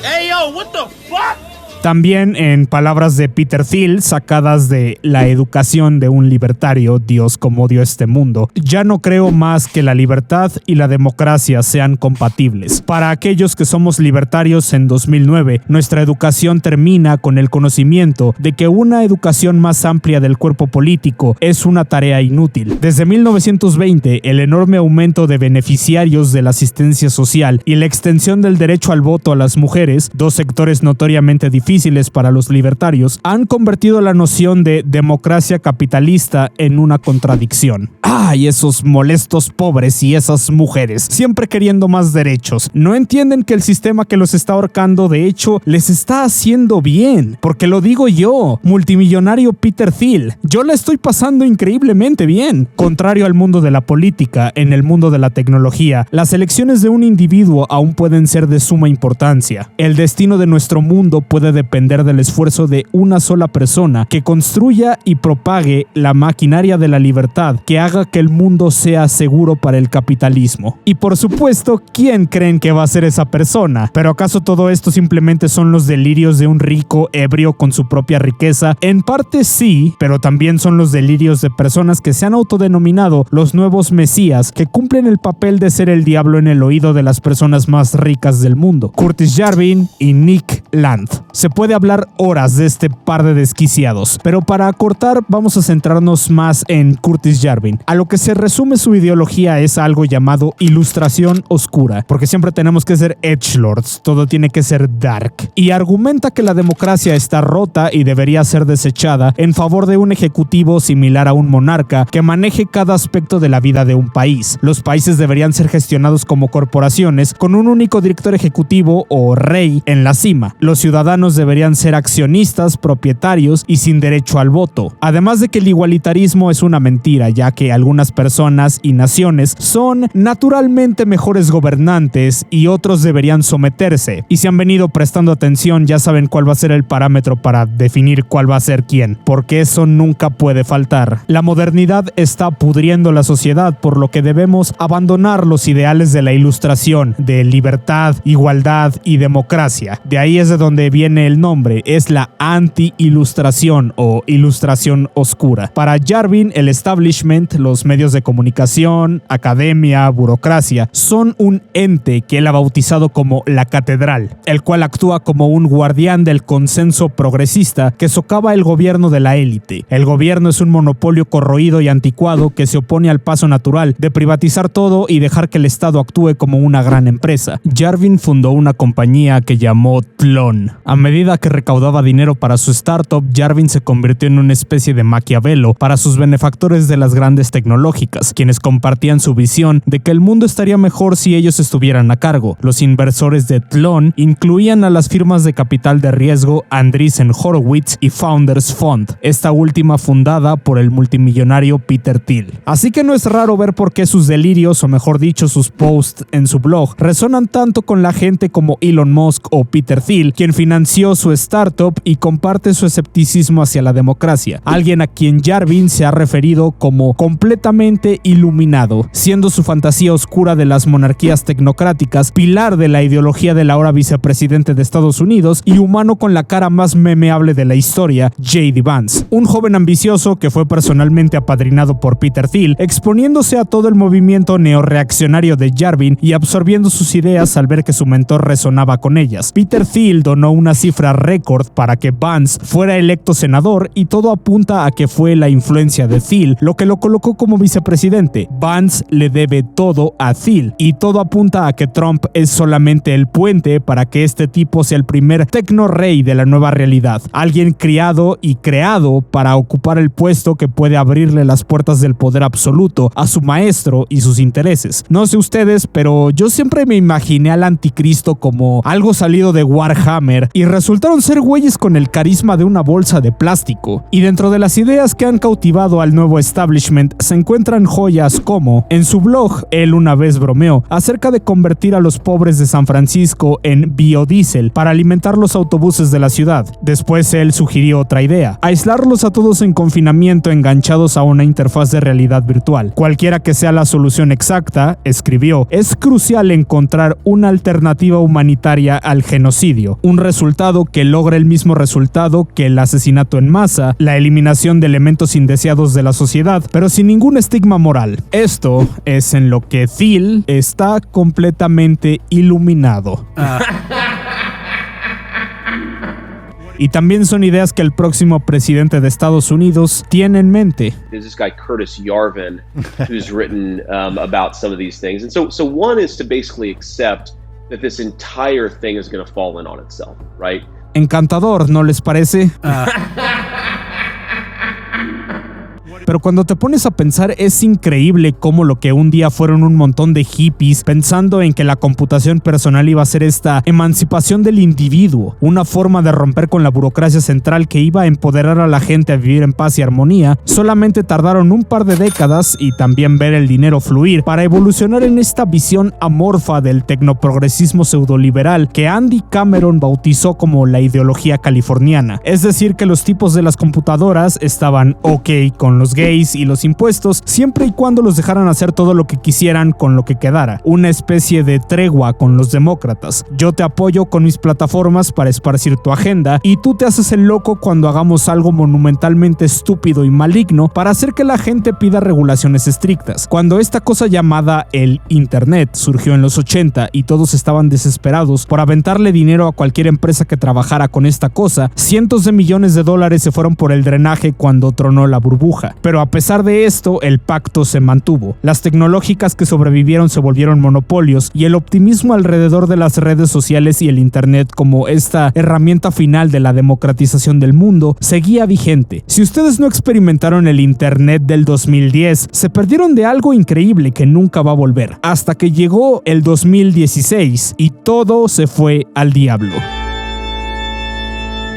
Hey yo, what the fuck? También, en palabras de Peter Thiel, sacadas de La educación de un libertario, Dios cómo dio este mundo, ya no creo más que la libertad y la democracia sean compatibles. Para aquellos que somos libertarios en 2009, nuestra educación termina con el conocimiento de que una educación más amplia del cuerpo político es una tarea inútil. Desde 1920, el enorme aumento de beneficiarios de la asistencia social y la extensión del derecho al voto a las mujeres, dos sectores notoriamente difíciles para los libertarios, han convertido la noción de democracia capitalista en una contradicción. ¡Ay, esos molestos pobres y esas mujeres! Siempre queriendo más derechos. No entienden que el sistema que los está ahorcando, de hecho, les está haciendo bien. Porque lo digo yo, multimillonario Peter Thiel. Yo la estoy pasando increíblemente bien. Contrario al mundo de la política, en el mundo de la tecnología, las elecciones de un individuo aún pueden ser de suma importancia. El destino de nuestro mundo puede depender del esfuerzo de una sola persona que construya y propague la maquinaria de la libertad que haga que el mundo sea seguro para el capitalismo. Y por supuesto, ¿quién creen que va a ser esa persona? ¿Pero acaso todo esto simplemente son los delirios de un rico ebrio con su propia riqueza? En parte sí, pero también son los delirios de personas que se han autodenominado los nuevos mesías, que cumplen el papel de ser el diablo en el oído de las personas más ricas del mundo. Curtis Yarvin y Nick Land. Se puede hablar horas de este par de desquiciados, pero para acortar vamos a centrarnos más en Curtis Yarvin. A lo que se resume su ideología es algo llamado ilustración oscura, porque siempre tenemos que ser edgelords, todo tiene que ser dark, y argumenta que la democracia está rota y debería ser desechada en favor de un ejecutivo similar a un monarca que maneje cada aspecto de la vida de un país. Los países deberían ser gestionados como corporaciones con un único director ejecutivo o rey en la cima. Los ciudadanos deberían ser accionistas, propietarios y sin derecho al voto. Además de que el igualitarismo es una mentira, ya que algunas personas y naciones son naturalmente mejores gobernantes y otros deberían someterse. Y si han venido prestando atención, ya saben cuál va a ser el parámetro para definir cuál va a ser quién, porque eso nunca puede faltar. La modernidad está pudriendo la sociedad, por lo que debemos abandonar los ideales de la ilustración, de libertad, igualdad y democracia. De ahí es de donde viene el nombre, es la anti-ilustración o ilustración oscura. Para Yarvin, el establishment, los medios de comunicación, academia, burocracia, son un ente que él ha bautizado como la catedral, el cual actúa como un guardián del consenso progresista que socava el gobierno de la élite. El gobierno es un monopolio corroído y anticuado que se opone al paso natural de privatizar todo y dejar que el Estado actúe como una gran empresa. Yarvin fundó una compañía que llamó Tlon. A medida que recaudaba dinero para su startup, Yarvin se convirtió en una especie de Maquiavelo para sus benefactores de las grandes tecnológicas, quienes compartían su visión de que el mundo estaría mejor si ellos estuvieran a cargo. Los inversores de Tlön incluían a las firmas de capital de riesgo Andreessen Horowitz y Founders Fund, esta última fundada por el multimillonario Peter Thiel. Así que no es raro ver por qué sus delirios, o mejor dicho, sus posts en su blog, resonan tanto con la gente como Elon Musk o Peter Thiel, quien financió su startup y comparte su escepticismo hacia la democracia, alguien a quien Yarvin se ha referido como completamente iluminado, siendo su fantasía oscura de las monarquías tecnocráticas pilar de la ideología del ahora vicepresidente de Estados Unidos y humano con la cara más memeable de la historia, J.D. Vance, un joven ambicioso que fue personalmente apadrinado por Peter Thiel, exponiéndose a todo el movimiento neorreaccionario de Yarvin y absorbiendo sus ideas al ver que su mentor resonaba con ellas. Peter Thiel donó una cifra récord para que Vance fuera electo senador y todo apunta a que fue la influencia de Thiel lo que lo colocó como vicepresidente. Vance le debe todo a Thiel y todo apunta a que Trump es solamente el puente para que este tipo sea el primer tecno-rey de la nueva realidad, alguien criado y creado para ocupar el puesto que puede abrirle las puertas del poder absoluto a su maestro y sus intereses. No sé ustedes, pero yo siempre me imaginé al anticristo como algo salido de Warhammer y resultaron ser güeyes con el carisma de una bolsa de plástico. Y dentro de las ideas que han cautivado al nuevo establishment se encuentran joyas como, en su blog, él una vez bromeó acerca de convertir a los pobres de San Francisco en biodiesel para alimentar los autobuses de la ciudad. Después él sugirió otra idea, aislarlos a todos en confinamiento enganchados a una interfaz de realidad virtual. Cualquiera que sea la solución exacta, escribió, es crucial encontrar una alternativa humanitaria al genocidio, un resultado que logre el mismo resultado que el asesinato en masa, la eliminación de elementos indeseados de la sociedad, pero sin ningún estigma moral. Esto es en lo que Thiel está completamente iluminado. Y también son ideas que el próximo presidente de Estados Unidos tiene en mente. There's this guy Curtis Yarvin who's written about some of these things, and so one is to basically accept that this entire thing is going to fall in on itself, right? Encantador, ¿no les parece? Pero cuando te pones a pensar, es increíble cómo lo que un día fueron un montón de hippies pensando en que la computación personal iba a ser esta emancipación del individuo, una forma de romper con la burocracia central que iba a empoderar a la gente a vivir en paz y armonía, solamente tardaron un par de décadas y también ver el dinero fluir para evolucionar en esta visión amorfa del tecnoprogresismo pseudoliberal que Andy Cameron bautizó como la ideología californiana. Es decir, que los tipos de las computadoras estaban ok con los gays y los impuestos siempre y cuando los dejaran hacer todo lo que quisieran con lo que quedara, una especie de tregua con los demócratas. Yo te apoyo con mis plataformas para esparcir tu agenda y tú te haces el loco cuando hagamos algo monumentalmente estúpido y maligno para hacer que la gente pida regulaciones estrictas. Cuando esta cosa llamada el internet surgió en los 80 y todos estaban desesperados por aventarle dinero a cualquier empresa que trabajara con esta cosa, cientos de millones de dólares se fueron por el drenaje cuando tronó la burbuja. Pero a pesar de esto, el pacto se mantuvo. Las tecnológicas que sobrevivieron se volvieron monopolios y el optimismo alrededor de las redes sociales y el internet como esta herramienta final de la democratización del mundo seguía vigente. Si ustedes no experimentaron el internet del 2010, se perdieron de algo increíble que nunca va a volver. Hasta que llegó el 2016 y todo se fue al diablo.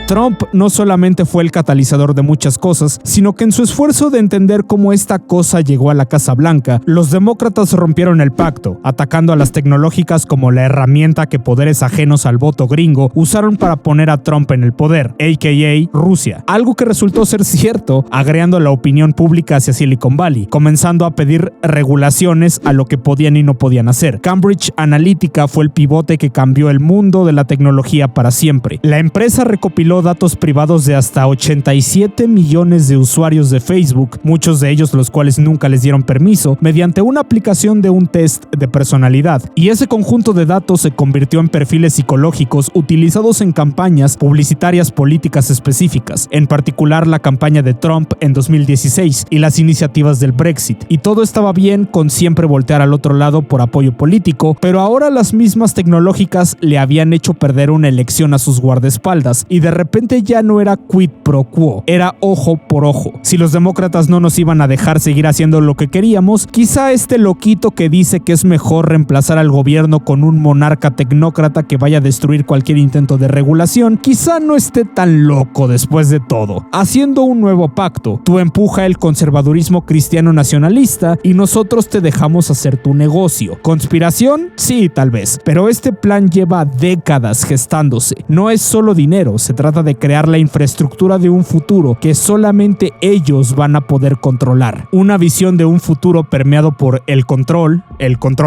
Trump no solamente fue el catalizador de muchas cosas, sino que en su esfuerzo de entender cómo esta cosa llegó a la Casa Blanca, los demócratas rompieron el pacto, atacando a las tecnológicas como la herramienta que poderes ajenos al voto gringo usaron para poner a Trump en el poder, a.k.a. Rusia, algo que resultó ser cierto, agregando la opinión pública hacia Silicon Valley, comenzando a pedir regulaciones a lo que podían y no podían hacer. Cambridge Analytica fue el pivote que cambió el mundo de la tecnología para siempre. La empresa recopiló reveló datos privados de hasta 87 millones de usuarios de Facebook, muchos de ellos los cuales nunca les dieron permiso, mediante una aplicación de un test de personalidad. Y ese conjunto de datos se convirtió en perfiles psicológicos utilizados en campañas publicitarias políticas específicas, en particular la campaña de Trump en 2016 y las iniciativas del Brexit. Y todo estaba bien con siempre voltear al otro lado por apoyo político, pero ahora las mismas tecnológicas le habían hecho perder una elección a sus guardaespaldas y de repente ya no era quid pro quo, era ojo por ojo. Si los demócratas no nos iban a dejar seguir haciendo lo que queríamos, quizá este loquito que dice que es mejor reemplazar al gobierno con un monarca tecnócrata que vaya a destruir cualquier intento de regulación, quizá no esté tan loco después de todo. Haciendo un nuevo pacto, tú empuja el conservadurismo cristiano nacionalista y nosotros te dejamos hacer tu negocio. ¿Conspiración? Sí, tal vez, pero este plan lleva décadas gestándose. No es solo dinero, se trata de crear la infraestructura de un futuro que solamente ellos van a poder controlar. Una visión de un futuro permeado por el control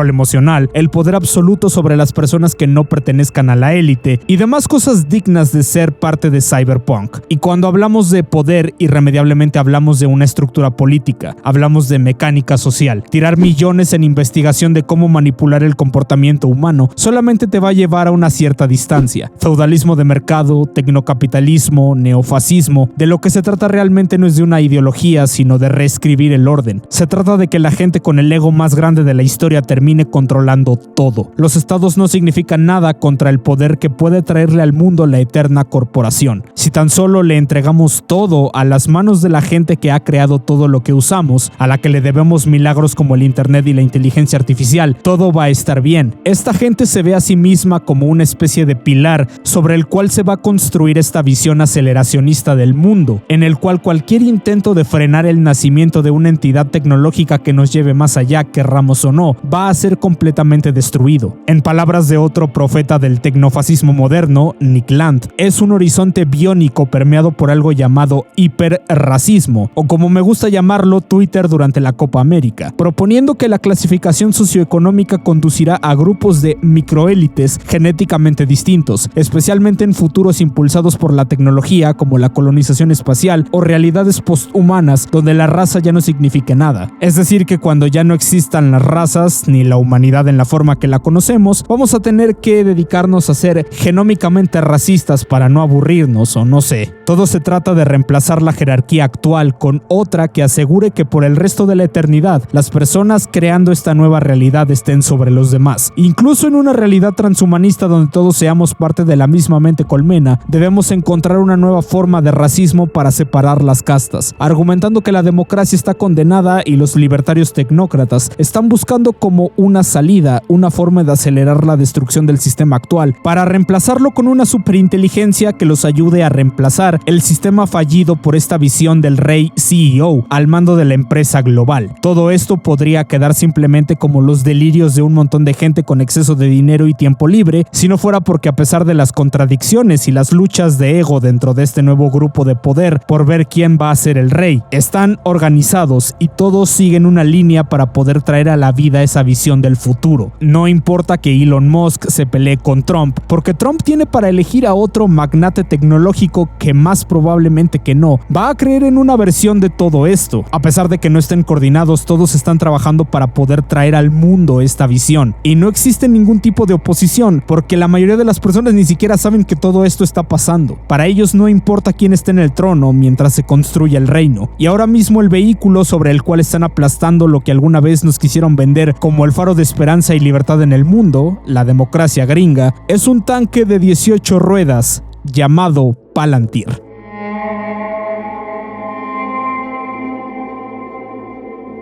emocional, el poder absoluto sobre las personas que no pertenezcan a la élite y demás cosas dignas de ser parte de Cyberpunk. Y cuando hablamos de poder, irremediablemente hablamos de una estructura política, hablamos de mecánica social. Tirar millones en investigación de cómo manipular el comportamiento humano solamente te va a llevar a una cierta distancia. Feudalismo de mercado, tecnocapitalismo, neofascismo, de lo que se trata realmente no es de una ideología, sino de reescribir el orden. Se trata de que la gente con el ego más grande de la historia termine controlando todo. Los estados no significan nada contra el poder que puede traerle al mundo la eterna corporación. Si tan solo le entregamos todo a las manos de la gente que ha creado todo lo que usamos, a la que le debemos milagros como el internet y la inteligencia artificial, todo va a estar bien. Esta gente se ve a sí misma como una especie de pilar sobre el cual se va a construir esta visión aceleracionista del mundo, en el cual cualquier intento de frenar el nacimiento de una entidad tecnológica que nos lleve más allá, querramos o no, va a ser completamente destruido. En palabras de otro profeta del tecnofascismo moderno, Nick Land, es un horizonte biónico permeado por algo llamado hiperracismo, o como me gusta llamarlo Twitter durante la Copa América, proponiendo que la clasificación socioeconómica conducirá a grupos de microélites genéticamente distintos, especialmente en futuros impulsados por la tecnología como la colonización espacial o realidades posthumanas donde la raza ya no signifique nada. Es decir, que cuando ya no existan las razas ni la humanidad en la forma que la conocemos, vamos a tener que dedicarnos a ser genómicamente racistas para no aburrirnos o no sé. Todo se trata de reemplazar la jerarquía actual con otra que asegure que por el resto de la eternidad las personas creando esta nueva realidad estén sobre los demás. Incluso en una realidad transhumanista donde todos seamos parte de la misma mente colmena, debemos encontrar una nueva forma de racismo para separar las castas, argumentando que la democracia está condenada y los libertarios tecnócratas están buscando como una salida, una forma de acelerar la destrucción del sistema actual para reemplazarlo con una superinteligencia que los ayude a reemplazar el sistema fallido por esta visión del rey CEO al mando de la empresa global. Todo esto podría quedar simplemente como los delirios de un montón de gente con exceso de dinero y tiempo libre, si no fuera porque a pesar de las contradicciones y las luchas de ego dentro de este nuevo grupo de poder por ver quién va a ser el rey, están organizados y todos siguen una línea para poder traer a la vida esa visión del futuro. No importa que Elon Musk se pelee con Trump, porque Trump tiene para elegir a otro magnate tecnológico que más probablemente que no va a creer en una versión de todo esto. A pesar de que no estén coordinados, todos están trabajando para poder traer al mundo esta visión. Y no existe ningún tipo de oposición, porque la mayoría de las personas ni siquiera saben que todo esto está pasando. Para ellos no importa quién esté en el trono mientras se construya el reino. Y ahora mismo el vehículo sobre el cual están aplastando lo que alguna vez nos quisieron vender como el faro de esperanza y libertad en el mundo, la democracia gringa, es un tanque de 18 ruedas llamado Palantir.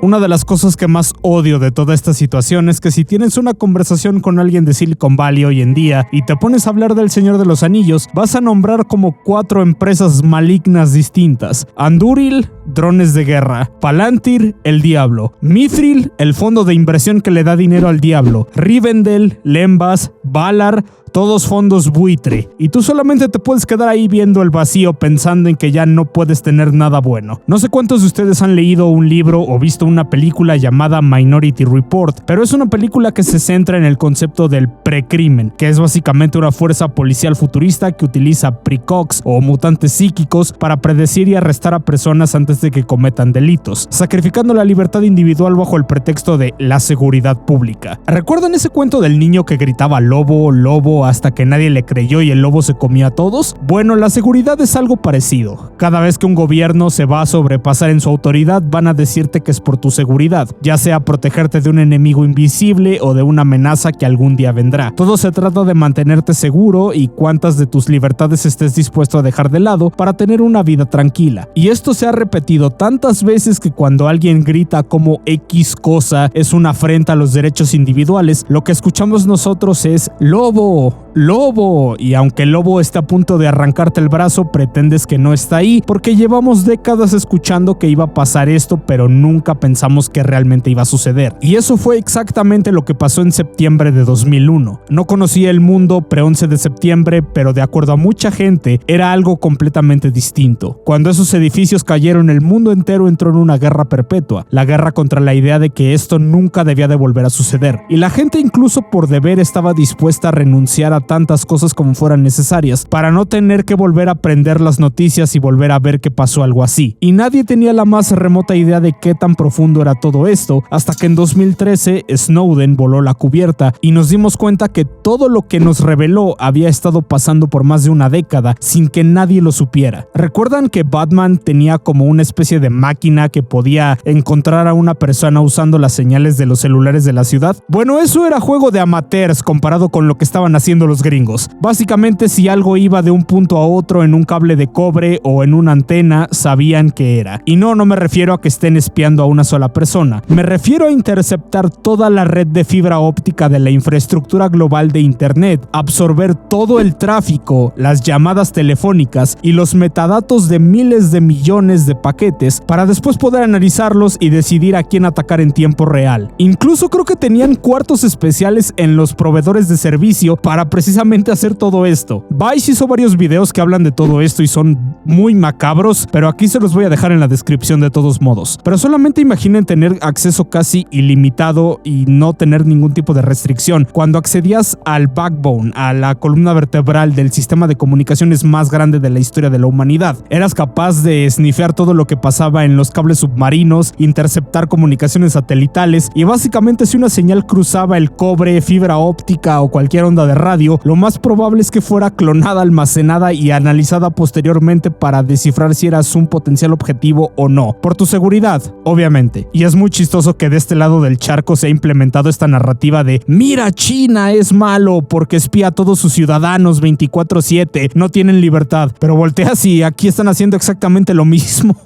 Una de las cosas que más odio de toda esta situación es que si tienes una conversación con alguien de Silicon Valley hoy en día y te pones a hablar del Señor de los Anillos, vas a nombrar como 4 empresas malignas distintas. Anduril, drones de guerra. Palantir, el diablo. Mithril, el fondo de inversión que le da dinero al diablo. Rivendell, Lembas, Valar, todos fondos buitre, y tú solamente te puedes quedar ahí viendo el vacío pensando en que ya no puedes tener nada bueno. No sé cuántos de ustedes han leído un libro o visto una película llamada Minority Report, pero es una película que se centra en el concepto del precrimen, que es básicamente una fuerza policial futurista que utiliza precogs o mutantes psíquicos para predecir y arrestar a personas antes de que cometan delitos, sacrificando la libertad individual bajo el pretexto de la seguridad pública. ¿Recuerdan ese cuento del niño que gritaba lobo, lobo, hasta que nadie le creyó y el lobo se comió a todos? Bueno, la seguridad es algo parecido. Cada vez que un gobierno se va a sobrepasar en su autoridad, van a decirte que es por tu seguridad, ya sea protegerte de un enemigo invisible o de una amenaza que algún día vendrá. Todo se trata de mantenerte seguro y cuántas de tus libertades estés dispuesto a dejar de lado para tener una vida tranquila. Y esto se ha repetido tantas veces que cuando alguien grita como X cosa es una afrenta a los derechos individuales, lo que escuchamos nosotros es lobo, lobo, y aunque el lobo está a punto de arrancarte el brazo, pretendes que no está ahí, porque llevamos décadas escuchando que iba a pasar esto, pero nunca pensamos que realmente iba a suceder. Y eso fue exactamente lo que pasó en septiembre de 2001. No conocía el mundo pre-11 de septiembre, pero de acuerdo a mucha gente, era algo completamente distinto. Cuando esos edificios cayeron, el mundo entero entró en una guerra perpetua, la guerra contra la idea de que esto nunca debía de volver a suceder. Y la gente incluso por deber estaba dispuesta a renunciar a tantas cosas como fueran necesarias para no tener que volver a prender las noticias y volver a ver que pasó algo así. Y nadie tenía la más remota idea de qué tan profundo era todo esto, hasta que en 2013 Snowden voló la cubierta y nos dimos cuenta que todo lo que nos reveló había estado pasando por más de una década sin que nadie lo supiera. ¿Recuerdan que Batman tenía como una especie de máquina que podía encontrar a una persona usando las señales de los celulares de la ciudad? Bueno, eso era juego de amateurs comparado con lo que estaban haciendo los gringos. Básicamente, si algo iba de un punto a otro en un cable de cobre o en una antena, sabían qué era. Y no me refiero a que estén espiando a una sola persona. Me refiero a interceptar toda la red de fibra óptica de la infraestructura global de Internet, absorber todo el tráfico, las llamadas telefónicas y los metadatos de miles de millones de paquetes para después poder analizarlos y decidir a quién atacar en tiempo real. Incluso creo que tenían cuartos especiales en los proveedores de servicio para precisamente hacer todo esto. Vice hizo varios videos que hablan de todo esto y son muy macabros, pero aquí se los voy a dejar en la descripción de todos modos. Pero solamente imaginen tener acceso casi ilimitado y no tener ningún tipo de restricción. Cuando accedías al backbone, a la columna vertebral del sistema de comunicaciones más grande de la historia de la humanidad, eras capaz de snifear todo lo que pasaba en los cables submarinos, interceptar comunicaciones satelitales y básicamente si una señal cruzaba el cobre, fibra óptica o cualquier onda de radio, lo más probable es que fuera clonada, almacenada y analizada posteriormente para descifrar si eras un potencial objetivo o no. Por tu seguridad, obviamente. Y es muy chistoso que de este lado del charco se ha implementado esta narrativa de mira, China es malo porque espía a todos sus ciudadanos 24/7, no tienen libertad. Pero volteas y aquí están haciendo exactamente lo mismo.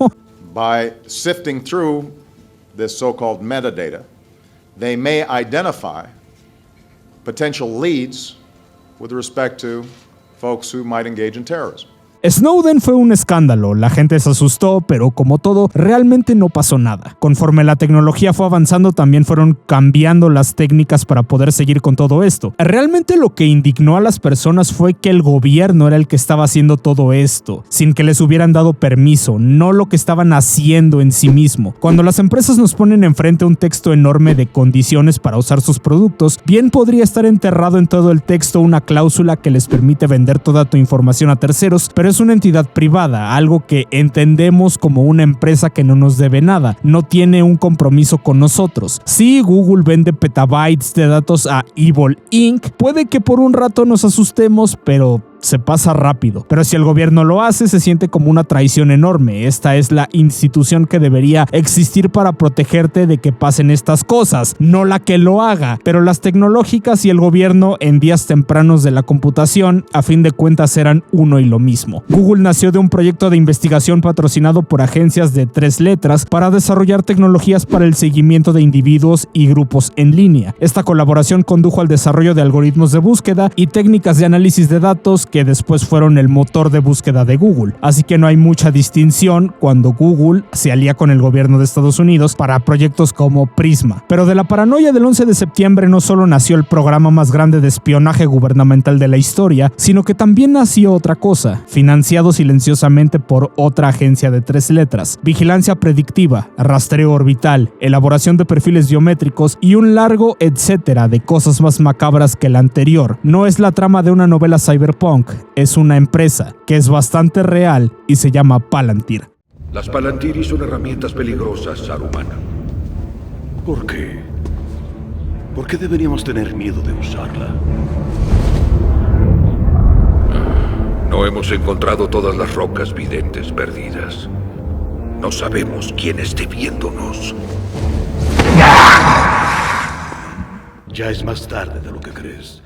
By sifting through this so-called metadata, they may identify potential leads with respect to folks who might engage in terrorism. Snowden fue un escándalo, la gente se asustó, pero como todo, realmente no pasó nada. Conforme la tecnología fue avanzando, también fueron cambiando las técnicas para poder seguir con todo esto. Realmente lo que indignó a las personas fue que el gobierno era el que estaba haciendo todo esto, sin que les hubieran dado permiso, no lo que estaban haciendo en sí mismo. Cuando las empresas nos ponen enfrente un texto enorme de condiciones para usar sus productos, bien podría estar enterrado en todo el texto una cláusula que les permite vender toda tu información a terceros, pero es una entidad privada, algo que entendemos como una empresa que no nos debe nada, no tiene un compromiso con nosotros. Si Google vende petabytes de datos a Evil Inc., puede que por un rato nos asustemos, pero se pasa rápido. Pero si el gobierno lo hace, se siente como una traición enorme. Esta es la institución que debería existir para protegerte de que pasen estas cosas, no la que lo haga. Pero las tecnológicas y el gobierno en días tempranos de la computación, a fin de cuentas eran uno y lo mismo. Google nació de un proyecto de investigación patrocinado por agencias de 3 letras para desarrollar tecnologías para el seguimiento de individuos y grupos en línea. Esta colaboración condujo al desarrollo de algoritmos de búsqueda y técnicas de análisis de datos que después fueron el motor de búsqueda de Google, así que no hay mucha distinción cuando Google se alía con el gobierno de Estados Unidos para proyectos como Prisma. Pero de la paranoia del 11 de septiembre no solo nació el programa más grande de espionaje gubernamental de la historia, sino que también nació otra cosa, financiado silenciosamente por otra agencia de 3 letras: vigilancia predictiva, rastreo orbital, elaboración de perfiles biométricos y un largo etcétera de cosas más macabras que la anterior. No es la trama de una novela cyberpunk, es una empresa que es bastante real y se llama Palantir. Las Palantiri son herramientas peligrosas, Saruman. ¿Por qué? ¿Por qué deberíamos tener miedo de usarla? No hemos encontrado todas las rocas videntes perdidas. No sabemos quién esté viéndonos. Ya es más tarde de lo que crees.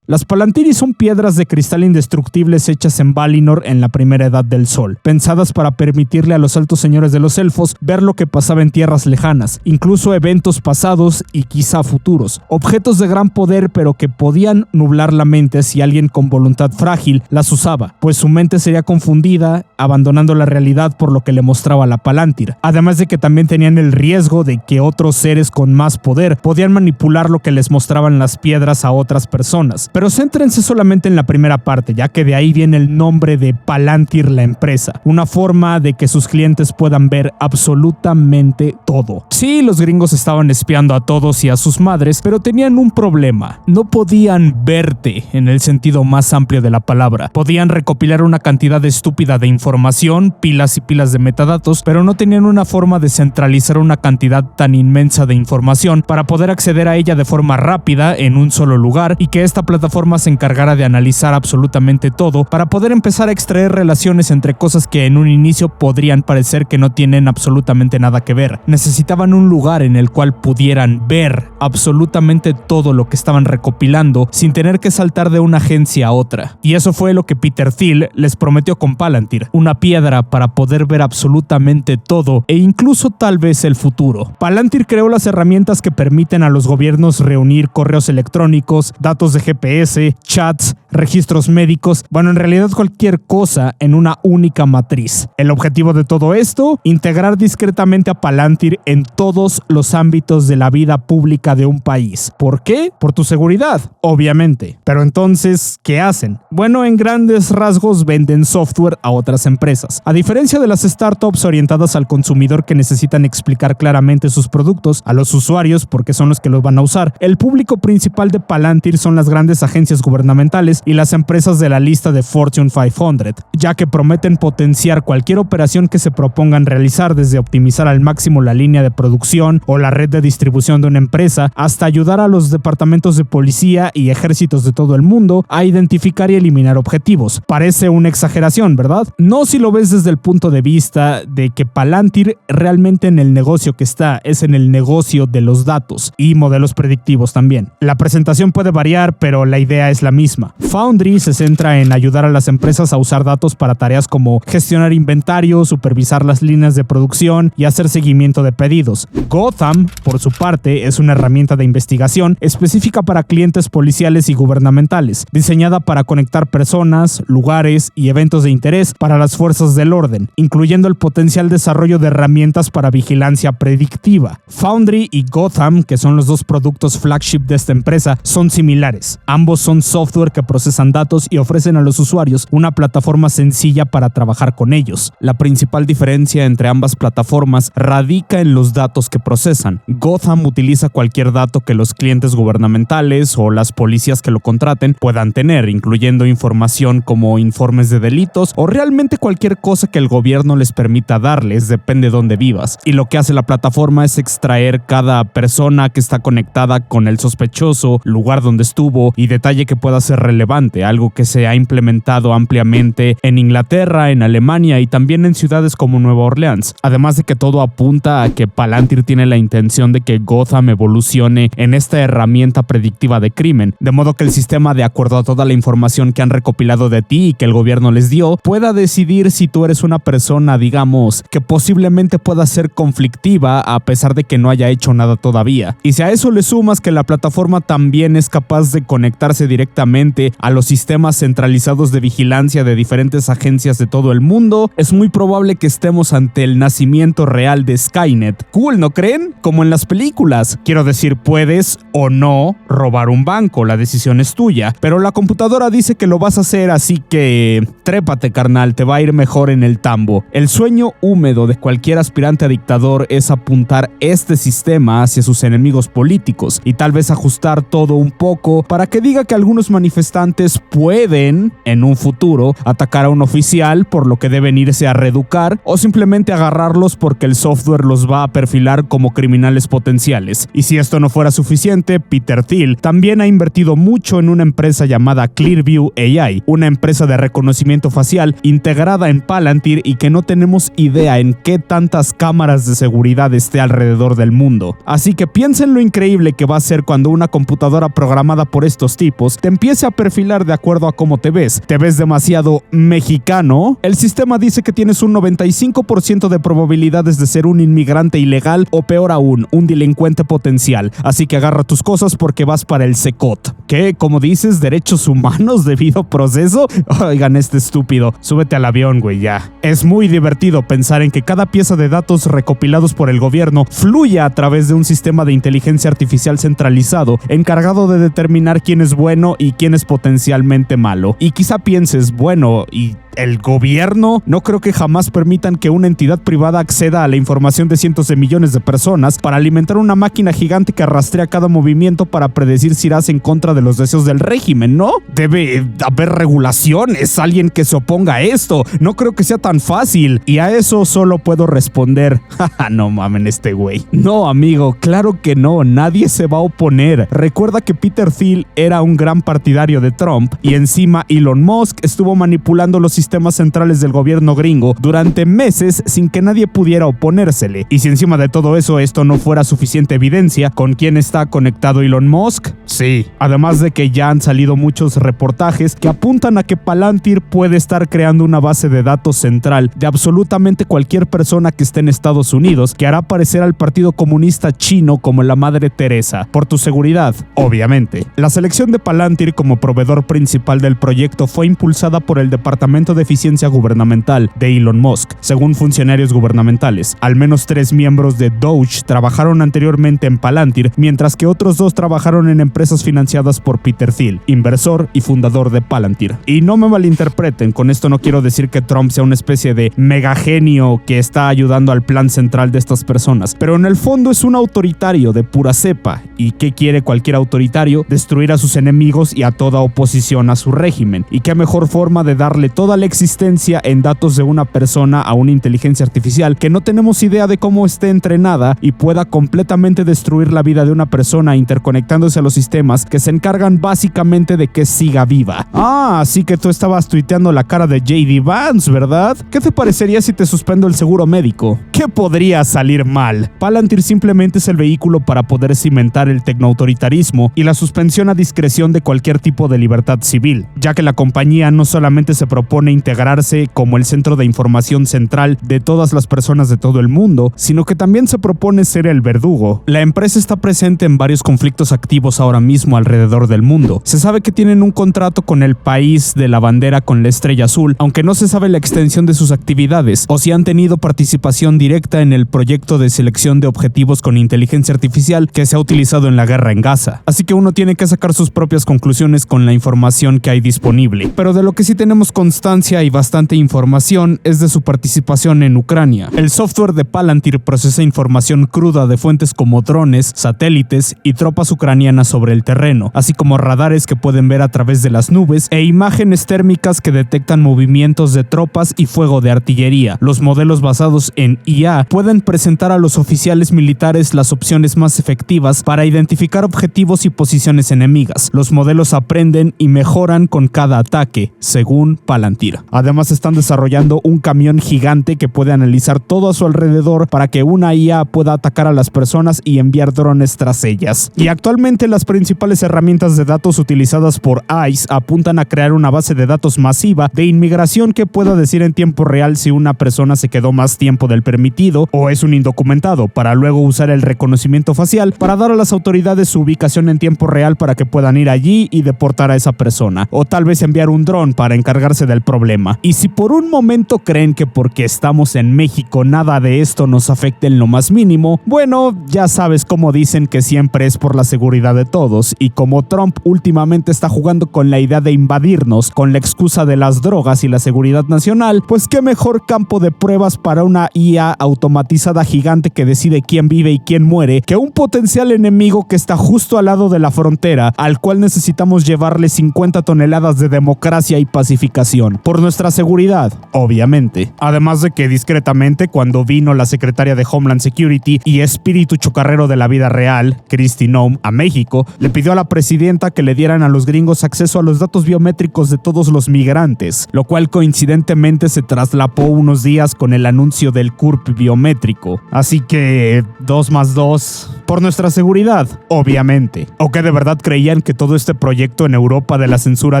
Las Palantiri son piedras de cristal indestructibles hechas en Valinor en la primera edad del sol, pensadas para permitirle a los altos señores de los elfos ver lo que pasaba en tierras lejanas, incluso eventos pasados y quizá futuros. Objetos de gran poder, pero que podían nublar la mente si alguien con voluntad frágil las usaba, pues su mente sería confundida, abandonando la realidad por lo que le mostraba la Palantir. Además de que también tenían el riesgo de que otros seres con más poder podían manipular lo que les mostraban las piedras a otras personas. Pero céntrense solamente en la primera parte, ya que de ahí viene el nombre de Palantir, la empresa, una forma de que sus clientes puedan ver absolutamente todo. Sí, los gringos estaban espiando a todos y a sus madres, pero tenían un problema: no podían verte en el sentido más amplio de la palabra. Podían recopilar una cantidad estúpida de información, pilas y pilas de metadatos, pero no tenían una forma de centralizar una cantidad tan inmensa de información para poder acceder a ella de forma rápida en un solo lugar, y que esta plataforma se encargara de analizar absolutamente todo para poder empezar a extraer relaciones entre cosas que en un inicio podrían parecer que no tienen absolutamente nada que ver. Necesitaban un lugar en el cual pudieran ver absolutamente todo lo que estaban recopilando sin tener que saltar de una agencia a otra. Y eso fue lo que Peter Thiel les prometió con Palantir: una piedra para poder ver absolutamente todo e incluso tal vez el futuro. Palantir creó las herramientas que permiten a los gobiernos reunir correos electrónicos, datos de GPS, chats, registros médicos, bueno, en realidad cualquier cosa en una única matriz. El objetivo de todo esto: integrar discretamente a Palantir en todos los ámbitos de la vida pública de un país. ¿Por qué? Por tu seguridad, obviamente. Pero entonces, ¿qué hacen? Bueno, en grandes rasgos venden software a otras empresas. A diferencia de las startups orientadas al consumidor que necesitan explicar claramente sus productos a los usuarios porque son los que los van a usar, el público principal de Palantir son las grandes agencias gubernamentales y las empresas de la lista de Fortune 500, ya que prometen potenciar cualquier operación que se propongan realizar, desde optimizar al máximo la línea de producción o la red de distribución de una empresa, hasta ayudar a los departamentos de policía y ejércitos de todo el mundo a identificar y eliminar objetivos. Parece una exageración, ¿verdad? No si lo ves desde el punto de vista de que Palantir realmente en el negocio que está es en el negocio de los datos y modelos predictivos también. La presentación puede variar, pero la idea es la misma. Foundry se centra en ayudar a las empresas a usar datos para tareas como gestionar inventario, supervisar las líneas de producción y hacer seguimiento de pedidos. Gotham, por su parte, es una herramienta de investigación específica para clientes policiales y gubernamentales, diseñada para conectar personas, lugares y eventos de interés para las fuerzas del orden, incluyendo el potencial desarrollo de herramientas para vigilancia predictiva. Foundry y Gotham, que son los dos productos flagship de esta empresa, son similares. Ambos son software que procesan datos y ofrecen a los usuarios una plataforma sencilla para trabajar con ellos. La principal diferencia entre ambas plataformas radica en los datos que procesan. Gotham utiliza cualquier dato que los clientes gubernamentales o las policías que lo contraten puedan tener, incluyendo información como informes de delitos o realmente cualquier cosa que el gobierno les permita darles, depende de dónde vivas. Y lo que hace la plataforma es extraer cada persona que está conectada con el sospechoso, lugar donde estuvo y detalle que pueda ser relevante, algo que se ha implementado ampliamente en Inglaterra, en Alemania y también en ciudades como Nueva Orleans. Además de que todo apunta a que Palantir tiene la intención de que Gotham evolucione en esta herramienta predictiva de crimen, de modo que el sistema, de acuerdo a toda la información que han recopilado de ti y que el gobierno les dio, pueda decidir si tú eres una persona, digamos, que posiblemente pueda ser conflictiva a pesar de que no haya hecho nada todavía. Y si a eso le sumas que la plataforma también es capaz de conectar conectarse directamente a los sistemas centralizados de vigilancia de diferentes agencias de todo el mundo, es muy probable que estemos ante el nacimiento real de Skynet. Cool, ¿no creen? Como en las películas. Quiero decir, puedes o no robar un banco, la decisión es tuya, pero la computadora dice que lo vas a hacer, así que trépate, carnal, te va a ir mejor en el tambo. El sueño húmedo de cualquier aspirante a dictador es apuntar este sistema hacia sus enemigos políticos y tal vez ajustar todo un poco para que diga que algunos manifestantes pueden, en un futuro, atacar a un oficial, por lo que deben irse a reeducar, o simplemente agarrarlos porque el software los va a perfilar como criminales potenciales. Y si esto no fuera suficiente, Peter Thiel también ha invertido mucho en una empresa llamada Clearview AI, una empresa de reconocimiento facial integrada en Palantir y que no tenemos idea en qué tantas cámaras de seguridad esté alrededor del mundo. Así que piensen lo increíble que va a ser cuando una computadora programada por estos tipos te empiece a perfilar de acuerdo a cómo te ves. ¿Te ves demasiado mexicano? El sistema dice que tienes un 95% de probabilidades de ser un inmigrante ilegal o peor aún, un delincuente potencial. Así que agarra tus cosas porque vas para el SECOT. ¿Qué? ¿Cómo dices? ¿Derechos humanos? ¿Debido proceso? Oigan, este estúpido. Súbete al avión, güey, ya. Es muy divertido pensar en que cada pieza de datos recopilados por el gobierno fluya a través de un sistema de inteligencia artificial centralizado encargado de determinar quién es bueno y quién es potencialmente malo. Y quizá pienses, bueno, ¿y el gobierno? No creo que jamás permitan que una entidad privada acceda a la información de cientos de millones de personas para alimentar una máquina gigante que rastrea cada movimiento para predecir si irás en contra de los deseos del régimen, ¿no? Debe haber regulaciones, alguien que se oponga a esto. No creo que sea tan fácil. Y a eso solo puedo responder, jaja, no mamen este güey. No, amigo, claro que no, nadie se va a oponer. Recuerda que Peter Thiel era un gran partidario de Trump y encima Elon Musk estuvo manipulando los sistemas centrales del gobierno gringo durante meses sin que nadie pudiera oponérsele. Y si encima de todo eso esto no fuera suficiente evidencia, ¿con quién está conectado Elon Musk? Sí. Además de que ya han salido muchos reportajes que apuntan a que Palantir puede estar creando una base de datos central de absolutamente cualquier persona que esté en Estados Unidos, que hará aparecer al Partido Comunista Chino como la Madre Teresa, por tu seguridad, obviamente. La selección de Palantir como proveedor principal del proyecto fue impulsada por el Departamento de Eficiencia Gubernamental de Elon Musk, según funcionarios gubernamentales. Al menos 3 miembros de Doge trabajaron anteriormente en Palantir, mientras que otros 2 trabajaron en empresas financiadas por Peter Thiel, inversor y fundador de Palantir. Y no me malinterpreten, con esto no quiero decir que Trump sea una especie de mega genio que está ayudando al plan central de estas personas, pero en el fondo es un autoritario de pura cepa. ¿Y qué quiere cualquier autoritario? Destruir a sus enemigos y a toda oposición a su régimen. ¿Y qué mejor forma de darle toda la existencia en datos de una persona a una inteligencia artificial que no tenemos idea de cómo esté entrenada y pueda completamente destruir la vida de una persona interconectándose a los sistemas que se encargan básicamente de que siga viva? Ah, así que tú estabas tuiteando la cara de J.D. Vance, ¿verdad? ¿Qué te parecería si te suspendo el seguro médico? ¿Qué podría salir mal? Palantir simplemente es el vehículo para poder cimentar el tecnoautoritarismo y la suspensión a discreción de cualquier tipo de libertad civil, ya que la compañía no solamente se propone integrarse como el centro de información central de todas las personas de todo el mundo, sino que también se propone ser el verdugo. La empresa está presente en varios conflictos activos ahora mismo alrededor del mundo. Se sabe que tienen un contrato con el país de la bandera con la estrella azul, aunque no se sabe la extensión de sus actividades o si han tenido participación directa en el proyecto de selección de objetivos con inteligencia artificial que se ha utilizado en la guerra en Gaza. Así que uno tiene que sacar sus propias conclusiones con la información que hay disponible. Pero de lo que sí tenemos constancia y bastante información es de su participación en Ucrania. El software de Palantir procesa información cruda de fuentes como drones, satélites y tropas ucranianas sobre el terreno, así como radares que pueden ver a través de las nubes e imágenes térmicas que detectan movimientos de tropas y fuego de artillería. Los modelos basados en IA pueden presentar a los oficiales militares las opciones más efectivas para identificar objetivos y posiciones enemigas. Los modelos aprenden y mejoran con cada ataque, según Palantir. permitir. Además, están desarrollando un camión gigante que puede analizar todo a su alrededor para que una IA pueda atacar a las personas y enviar drones tras ellas. Y actualmente las principales herramientas de datos utilizadas por ICE apuntan a crear una base de datos masiva de inmigración que pueda decir en tiempo real si una persona se quedó más tiempo del permitido o es un indocumentado, para luego usar el reconocimiento facial para dar a las autoridades su ubicación en tiempo real para que puedan ir allí y deportar a esa persona, o tal vez enviar un dron para encargarse del problema. Y si por un momento creen que porque estamos en México nada de esto nos afecte en lo más mínimo, bueno, ya sabes cómo dicen que siempre es por la seguridad de todos, y como Trump últimamente está jugando con la idea de invadirnos con la excusa de las drogas y la seguridad nacional, pues qué mejor campo de pruebas para una IA automatizada gigante que decide quién vive y quién muere que un potencial enemigo que está justo al lado de la frontera, al cual necesitamos llevarle 50 toneladas de democracia y pacificación, por nuestra seguridad, obviamente. Además de que discretamente, cuando vino la secretaria de Homeland Security y espíritu chocarrero de la vida real, Kristi Noem, a México, le pidió a la presidenta que le dieran a los gringos acceso a los datos biométricos de todos los migrantes, lo cual coincidentemente se traslapó unos días con el anuncio del CURP biométrico. Así que 2 más 2 por nuestra seguridad, obviamente. ¿O que de verdad creían que todo este proyecto en Europa de la censura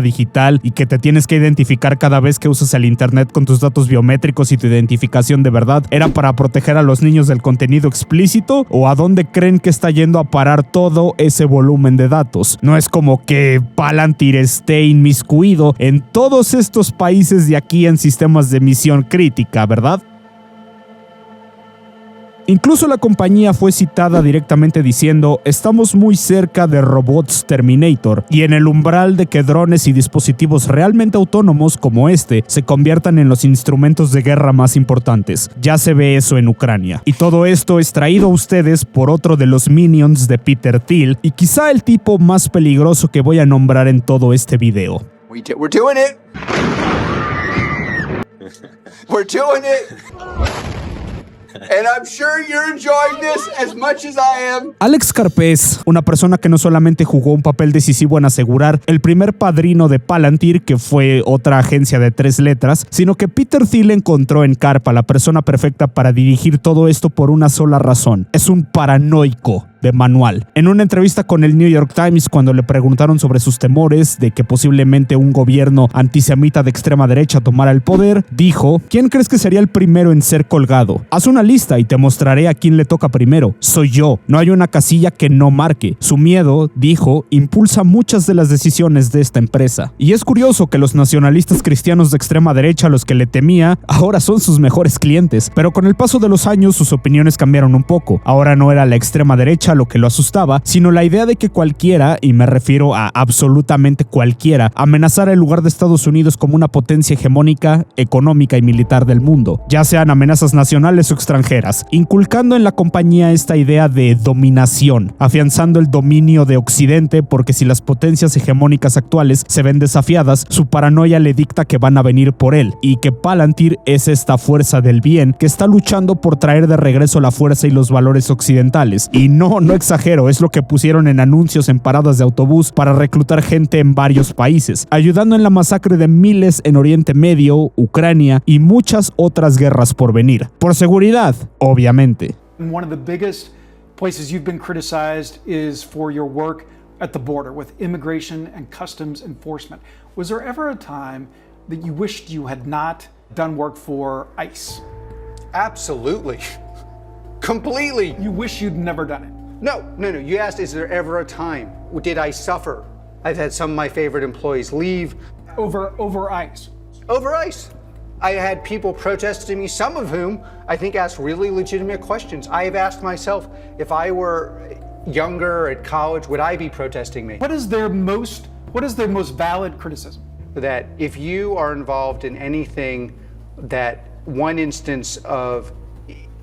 digital y que te tienes que identificar cada vez que usas el internet con tus datos biométricos y tu identificación de verdad era para proteger a los niños del contenido explícito? ¿O a dónde creen que está yendo a parar todo ese volumen de datos? No es como que Palantir esté inmiscuido en todos estos países de aquí en sistemas de misión crítica, ¿verdad? Incluso la compañía fue citada directamente diciendo: estamos muy cerca de robots Terminator y en el umbral de que drones y dispositivos realmente autónomos como este se conviertan en los instrumentos de guerra más importantes. Ya se ve eso en Ucrania. Y todo esto es traído a ustedes por otro de los minions de Peter Thiel y quizá el tipo más peligroso que voy a nombrar en todo este video. We're doing it. We're doing it. And I'm sure you're enjoying this as much as I am. Alex Karpez, una persona que no solamente jugó un papel decisivo en asegurar el primer padrino de Palantir, que fue otra agencia de 3 letras, sino que Peter Thiel encontró en Karp a la persona perfecta para dirigir todo esto por una sola razón: es un paranoico de manual. En una entrevista con el New York Times, cuando le preguntaron sobre sus temores de que posiblemente un gobierno antisemita de extrema derecha tomara el poder, dijo: ¿quién crees que sería el primero en ser colgado? Haz una lista y te mostraré a quién le toca primero. Soy yo. No hay una casilla que no marque. Su miedo, dijo, impulsa muchas de las decisiones de esta empresa. Y es curioso que los nacionalistas cristianos de extrema derecha, a los que le temía, ahora son sus mejores clientes. Pero con el paso de los años sus opiniones cambiaron un poco. Ahora no era la extrema derecha lo que lo asustaba, sino la idea de que cualquiera, y me refiero a absolutamente cualquiera, amenazara el lugar de Estados Unidos como una potencia hegemónica, económica y militar del mundo, ya sean amenazas nacionales o extranjeras, inculcando en la compañía esta idea de dominación, afianzando el dominio de Occidente, porque si las potencias hegemónicas actuales se ven desafiadas, su paranoia le dicta que van a venir por él, y que Palantir es esta fuerza del bien que está luchando por traer de regreso la fuerza y los valores occidentales. Y no exagero, es lo que pusieron en anuncios en paradas de autobús para reclutar gente en varios países, ayudando en la masacre de miles en Oriente Medio, Ucrania y muchas otras guerras por venir. Por seguridad, obviamente. One of the biggest places you've been criticized is for your work at the border with immigration and customs enforcement. Was there ever a time that you wished you had not done work for ICE? Absolutely. Completely. You wish you'd never done it? No. You asked, is there ever a time? Did I suffer? I've had some of my favorite employees leave. Over ICE? Over ICE. I had people protesting me, some of whom I think asked really legitimate questions. I have asked myself, if I were younger at college, would I be protesting me? What is their most valid criticism? That if you are involved in anything that one instance of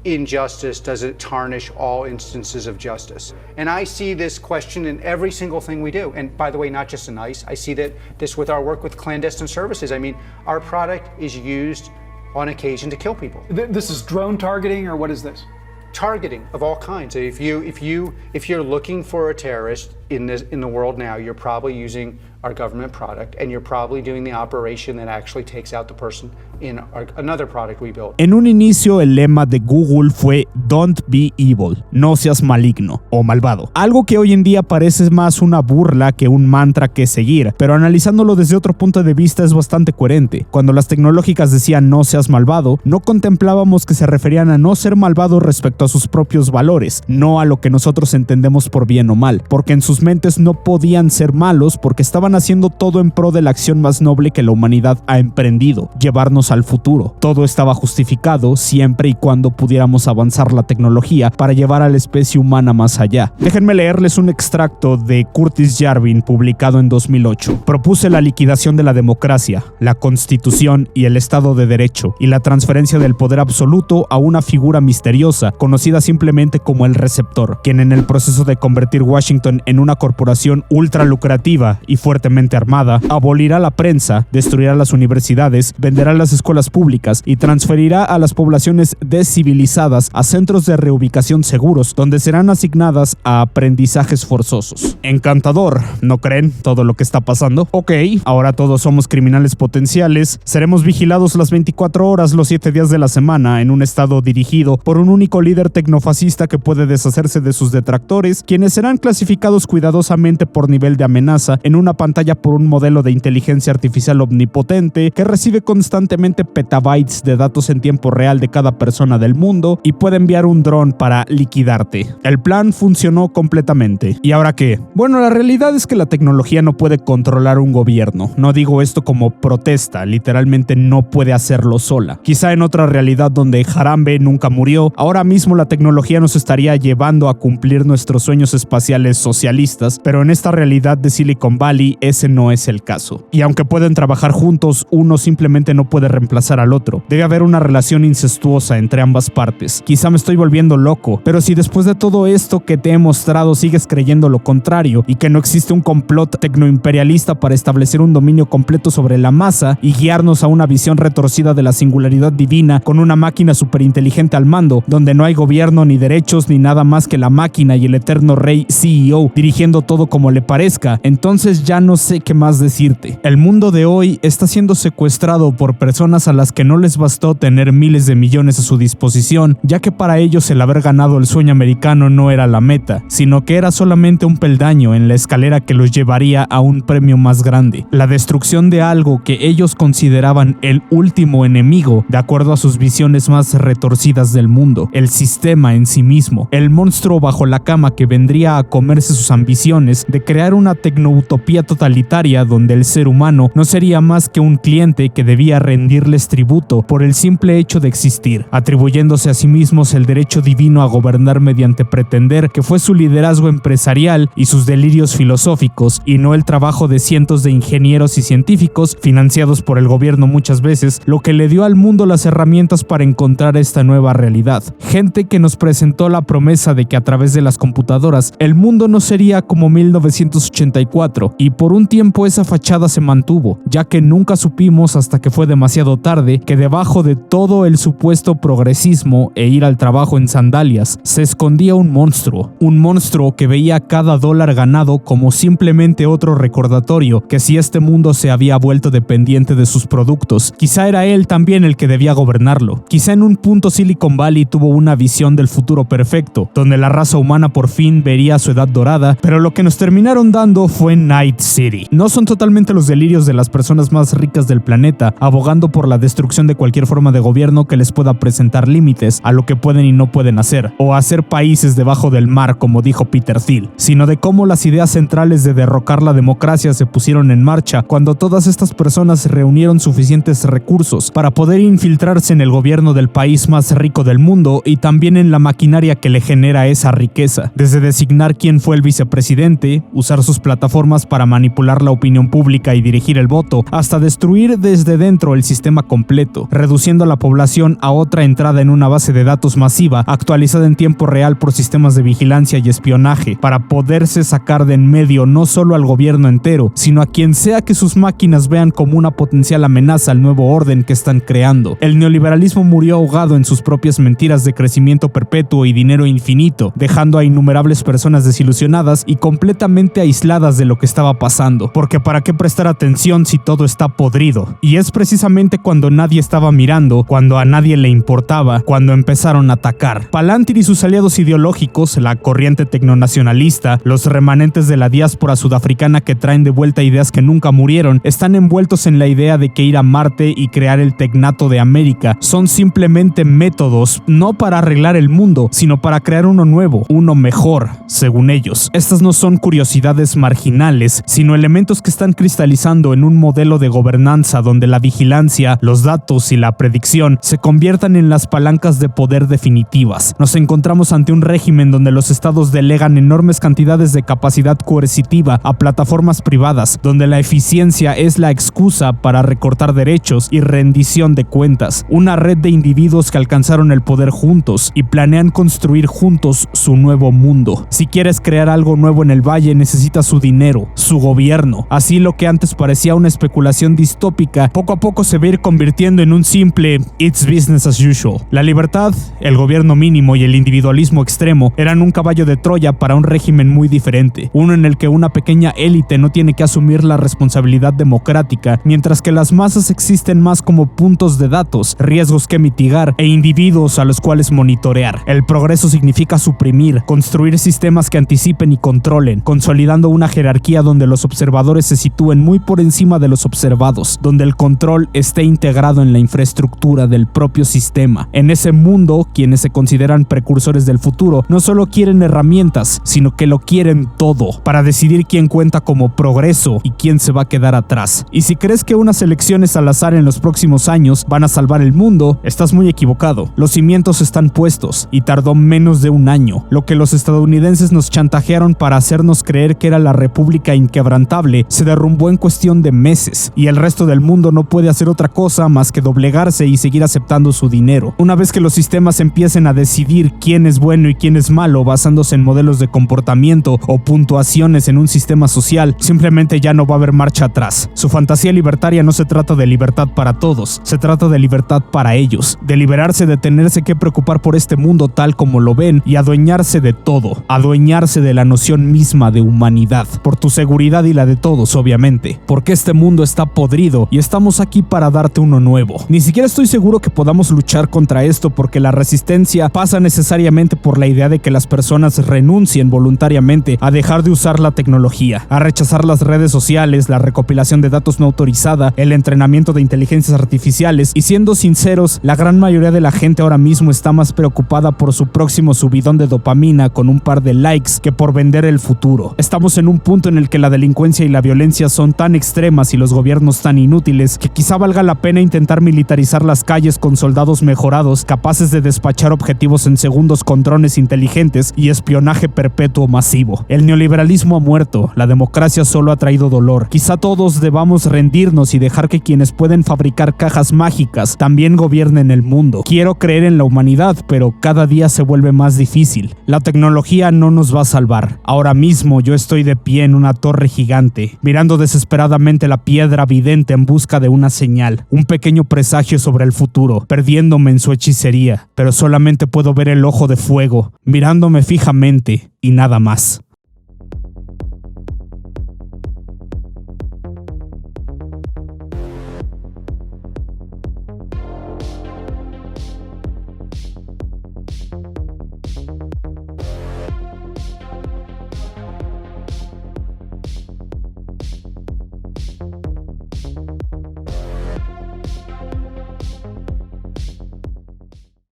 injustice doesn't tarnish all instances of justice. And I see this question in every single thing we do. And by the way, not just in ICE, I see this with our work with clandestine services. I mean, our product is used on occasion to kill people. This is drone targeting, or what is this? Targeting of all kinds. If you're looking for a terrorist in the world now, you're probably using our government product, and you're probably doing the operation that actually takes out the person in another product we built. En un inicio, el lema de Google fue Don't be evil, no seas maligno o malvado. Algo que hoy en día parece más una burla que un mantra que seguir, pero analizándolo desde otro punto de vista es bastante coherente. Cuando las tecnológicas decían no seas malvado, no contemplábamos que se referían a no ser malvado respecto a sus propios valores, no a lo que nosotros entendemos por bien o mal, porque en sus mentes no podían ser malos porque estaban haciendo todo en pro de la acción más noble que la humanidad ha emprendido, llevarnos al futuro. Todo estaba justificado siempre y cuando pudiéramos avanzar la tecnología para llevar a la especie humana más allá. Déjenme leerles un extracto de Curtis Yarvin publicado en 2008. Propuse la liquidación de la democracia, la constitución y el Estado de Derecho, y la transferencia del poder absoluto a una figura misteriosa conocida simplemente como el receptor, quien en el proceso de convertir Washington en una corporación ultra lucrativa y fuertemente armada, abolirá la prensa, destruirá las universidades, venderá las escuelas públicas y transferirá a las poblaciones descivilizadas a centros de reubicación seguros, donde serán asignadas a aprendizajes forzosos. Encantador, ¿no creen todo lo que está pasando? Ok, ahora todos somos criminales potenciales, seremos vigilados las 24 horas los 7 días de la semana en un estado dirigido por un único líder tecnofascista que puede deshacerse de sus detractores, quienes serán clasificados cuidadosamente por nivel de amenaza en una pantalla por un modelo de inteligencia artificial omnipotente que recibe constantemente petabytes de datos en tiempo real de cada persona del mundo y puede enviar un dron para liquidarte. El plan funcionó completamente. ¿Y ahora qué? Bueno, la realidad es que la tecnología no puede controlar un gobierno. No digo esto como protesta, literalmente no puede hacerlo sola. Quizá en otra realidad donde Harambe nunca murió, ahora mismo la tecnología nos estaría llevando a cumplir nuestros sueños espaciales socialistas, pero en esta realidad de Silicon Valley ese no es el caso. Y aunque pueden trabajar juntos, uno simplemente no puede reemplazar al otro. Debe haber una relación incestuosa entre ambas partes. Quizá me estoy volviendo loco, pero si después de todo esto que te he mostrado sigues creyendo lo contrario y que no existe un complot tecnoimperialista para establecer un dominio completo sobre la masa y guiarnos a una visión retorcida de la singularidad divina con una máquina superinteligente al mando, donde no hay gobierno ni derechos ni nada más que la máquina y el eterno rey CEO dirigiendo todo como le parezca, entonces ya no sé qué más decirte. El mundo de hoy está siendo secuestrado por personas a las que no les bastó tener miles de millones a su disposición, ya que para ellos el haber ganado el sueño americano no era la meta, sino que era solamente un peldaño en la escalera que los llevaría a un premio más grande, la destrucción de algo que ellos consideraban el último enemigo de acuerdo a sus visiones más retorcidas del mundo, el sistema en sí mismo, el monstruo bajo la cama que vendría a comerse sus ambiciones de crear una tecnoutopía totalitaria donde el ser humano no sería más que un cliente que debía rendirles tributo por el simple hecho de existir, atribuyéndose a sí mismos el derecho divino a gobernar mediante pretender que fue su liderazgo empresarial y sus delirios filosóficos y no el trabajo de cientos de ingenieros y científicos financiados por el gobierno muchas veces, lo que le dio al mundo las herramientas para encontrar esta nueva realidad. Gente que nos presentó la promesa de que a través de las computadoras el mundo no sería como 1984 y por un tiempo esa fachada se mantuvo, ya que nunca supimos hasta que fue demasiado tarde que debajo de todo el supuesto progresismo e ir al trabajo en sandalias se escondía un monstruo que veía cada dólar ganado como simplemente otro recordatorio que si este mundo se había vuelto dependiente de sus productos, quizá era él también el que debía gobernarlo. Quizá en un punto Silicon Valley tuvo una visión del futuro perfecto, donde la raza humana por fin vería su edad dorada, pero lo que nos terminaron dando fue Night City. No son totalmente los delirios de las personas más ricas del planeta, abogando por la destrucción de cualquier forma de gobierno que les pueda presentar límites a lo que pueden y no pueden hacer, o hacer países debajo del mar como dijo Peter Thiel, sino de cómo las ideas centrales de derrocar la democracia se pusieron en marcha cuando todas estas personas reunieron suficientes recursos para poder infiltrarse en el gobierno del país más rico del mundo y también en la maquinaria que le genera esa riqueza, desde designar quién fue el vicepresidente, usar sus plataformas para manipular la opinión pública y dirigir el voto, hasta destruir desde dentro el sistema completo, reduciendo a la población a otra entrada en una base de datos masiva actualizada en tiempo real por sistemas de vigilancia y espionaje, para poderse sacar de en medio no solo al gobierno entero, sino a quien sea que sus máquinas vean como una potencial amenaza al nuevo orden que están creando. El neoliberalismo murió ahogado en sus propias mentiras de crecimiento perpetuo y dinero infinito, dejando a innumerables personas desilusionadas y completamente aisladas de lo que estaba pasando pasando, porque ¿para qué prestar atención si todo está podrido? Y es precisamente cuando nadie estaba mirando, cuando a nadie le importaba, cuando empezaron a atacar. Palantir y sus aliados ideológicos, la corriente tecnonacionalista, los remanentes de la diáspora sudafricana que traen de vuelta ideas que nunca murieron, están envueltos en la idea de que ir a Marte y crear el tecnato de América son simplemente métodos, no para arreglar el mundo, sino para crear uno nuevo, uno mejor, según ellos. Estas no son curiosidades marginales, sino elementos que están cristalizando en un modelo de gobernanza donde la vigilancia, los datos y la predicción se conviertan en las palancas de poder definitivas. Nos encontramos ante un régimen donde los estados delegan enormes cantidades de capacidad coercitiva a plataformas privadas, donde la eficiencia es la excusa para recortar derechos y rendición de cuentas. Una red de individuos que alcanzaron el poder juntos y planean construir juntos su nuevo mundo. Si quieres crear algo nuevo en el valle, necesitas su dinero, su gobierno. Así lo que antes parecía una especulación distópica, poco a poco se va a ir convirtiendo en un simple "it's business as usual". La libertad, el gobierno mínimo y el individualismo extremo eran un caballo de Troya para un régimen muy diferente, uno en el que una pequeña élite no tiene que asumir la responsabilidad democrática, mientras que las masas existen más como puntos de datos, riesgos que mitigar e individuos a los cuales monitorear. El progreso significa suprimir, construir sistemas que anticipen y controlen, consolidando una jerarquía donde los observadores se sitúen muy por encima de los observados, donde el control esté integrado en la infraestructura del propio sistema. En ese mundo, quienes se consideran precursores del futuro no solo quieren herramientas, sino que lo quieren todo, para decidir quién cuenta como progreso y quién se va a quedar atrás. Y si crees que unas elecciones al azar en los próximos años van a salvar el mundo, estás muy equivocado. Los cimientos están puestos y tardó menos de un año. Lo que los estadounidenses nos chantajearon para hacernos creer que era la república inquebrantable se derrumbó en cuestión de meses, y el resto del mundo no puede hacer otra cosa más que doblegarse y seguir aceptando su dinero. Una vez que los sistemas empiecen a decidir quién es bueno y quién es malo basándose en modelos de comportamiento o puntuaciones en un sistema social, simplemente ya no va a haber marcha atrás. Su fantasía libertaria no se trata de libertad para todos, se trata de libertad para ellos, de liberarse de tenerse que preocupar por este mundo tal como lo ven y adueñarse de todo, adueñarse de la noción misma de humanidad, por tu seguridad y la de todos, obviamente, porque este mundo está podrido y estamos aquí para darte uno nuevo. Ni siquiera estoy seguro que podamos luchar contra esto, porque la resistencia pasa necesariamente por la idea de que las personas renuncien voluntariamente a dejar de usar la tecnología, a rechazar las redes sociales, la recopilación de datos no autorizada, el entrenamiento de inteligencias artificiales, y siendo sinceros, la gran mayoría de la gente ahora mismo está más preocupada por su próximo subidón de dopamina con un par de likes que por vender el futuro. Estamos en un punto en el que la delincuencia y la violencia son tan extremas y los gobiernos tan inútiles que quizá valga la pena intentar militarizar las calles con soldados mejorados capaces de despachar objetivos en segundos con drones inteligentes y espionaje perpetuo masivo. El neoliberalismo ha muerto, la democracia solo ha traído dolor. Quizá todos debamos rendirnos y dejar que quienes pueden fabricar cajas mágicas también gobiernen el mundo. Quiero creer en la humanidad, pero cada día se vuelve más difícil. La tecnología no nos va a salvar. Ahora mismo yo estoy de pie en una torre gigante, mirando desesperadamente la piedra vidente en busca de una señal, un pequeño presagio sobre el futuro, perdiéndome en su hechicería, pero solamente puedo ver el ojo de fuego, mirándome fijamente y nada más.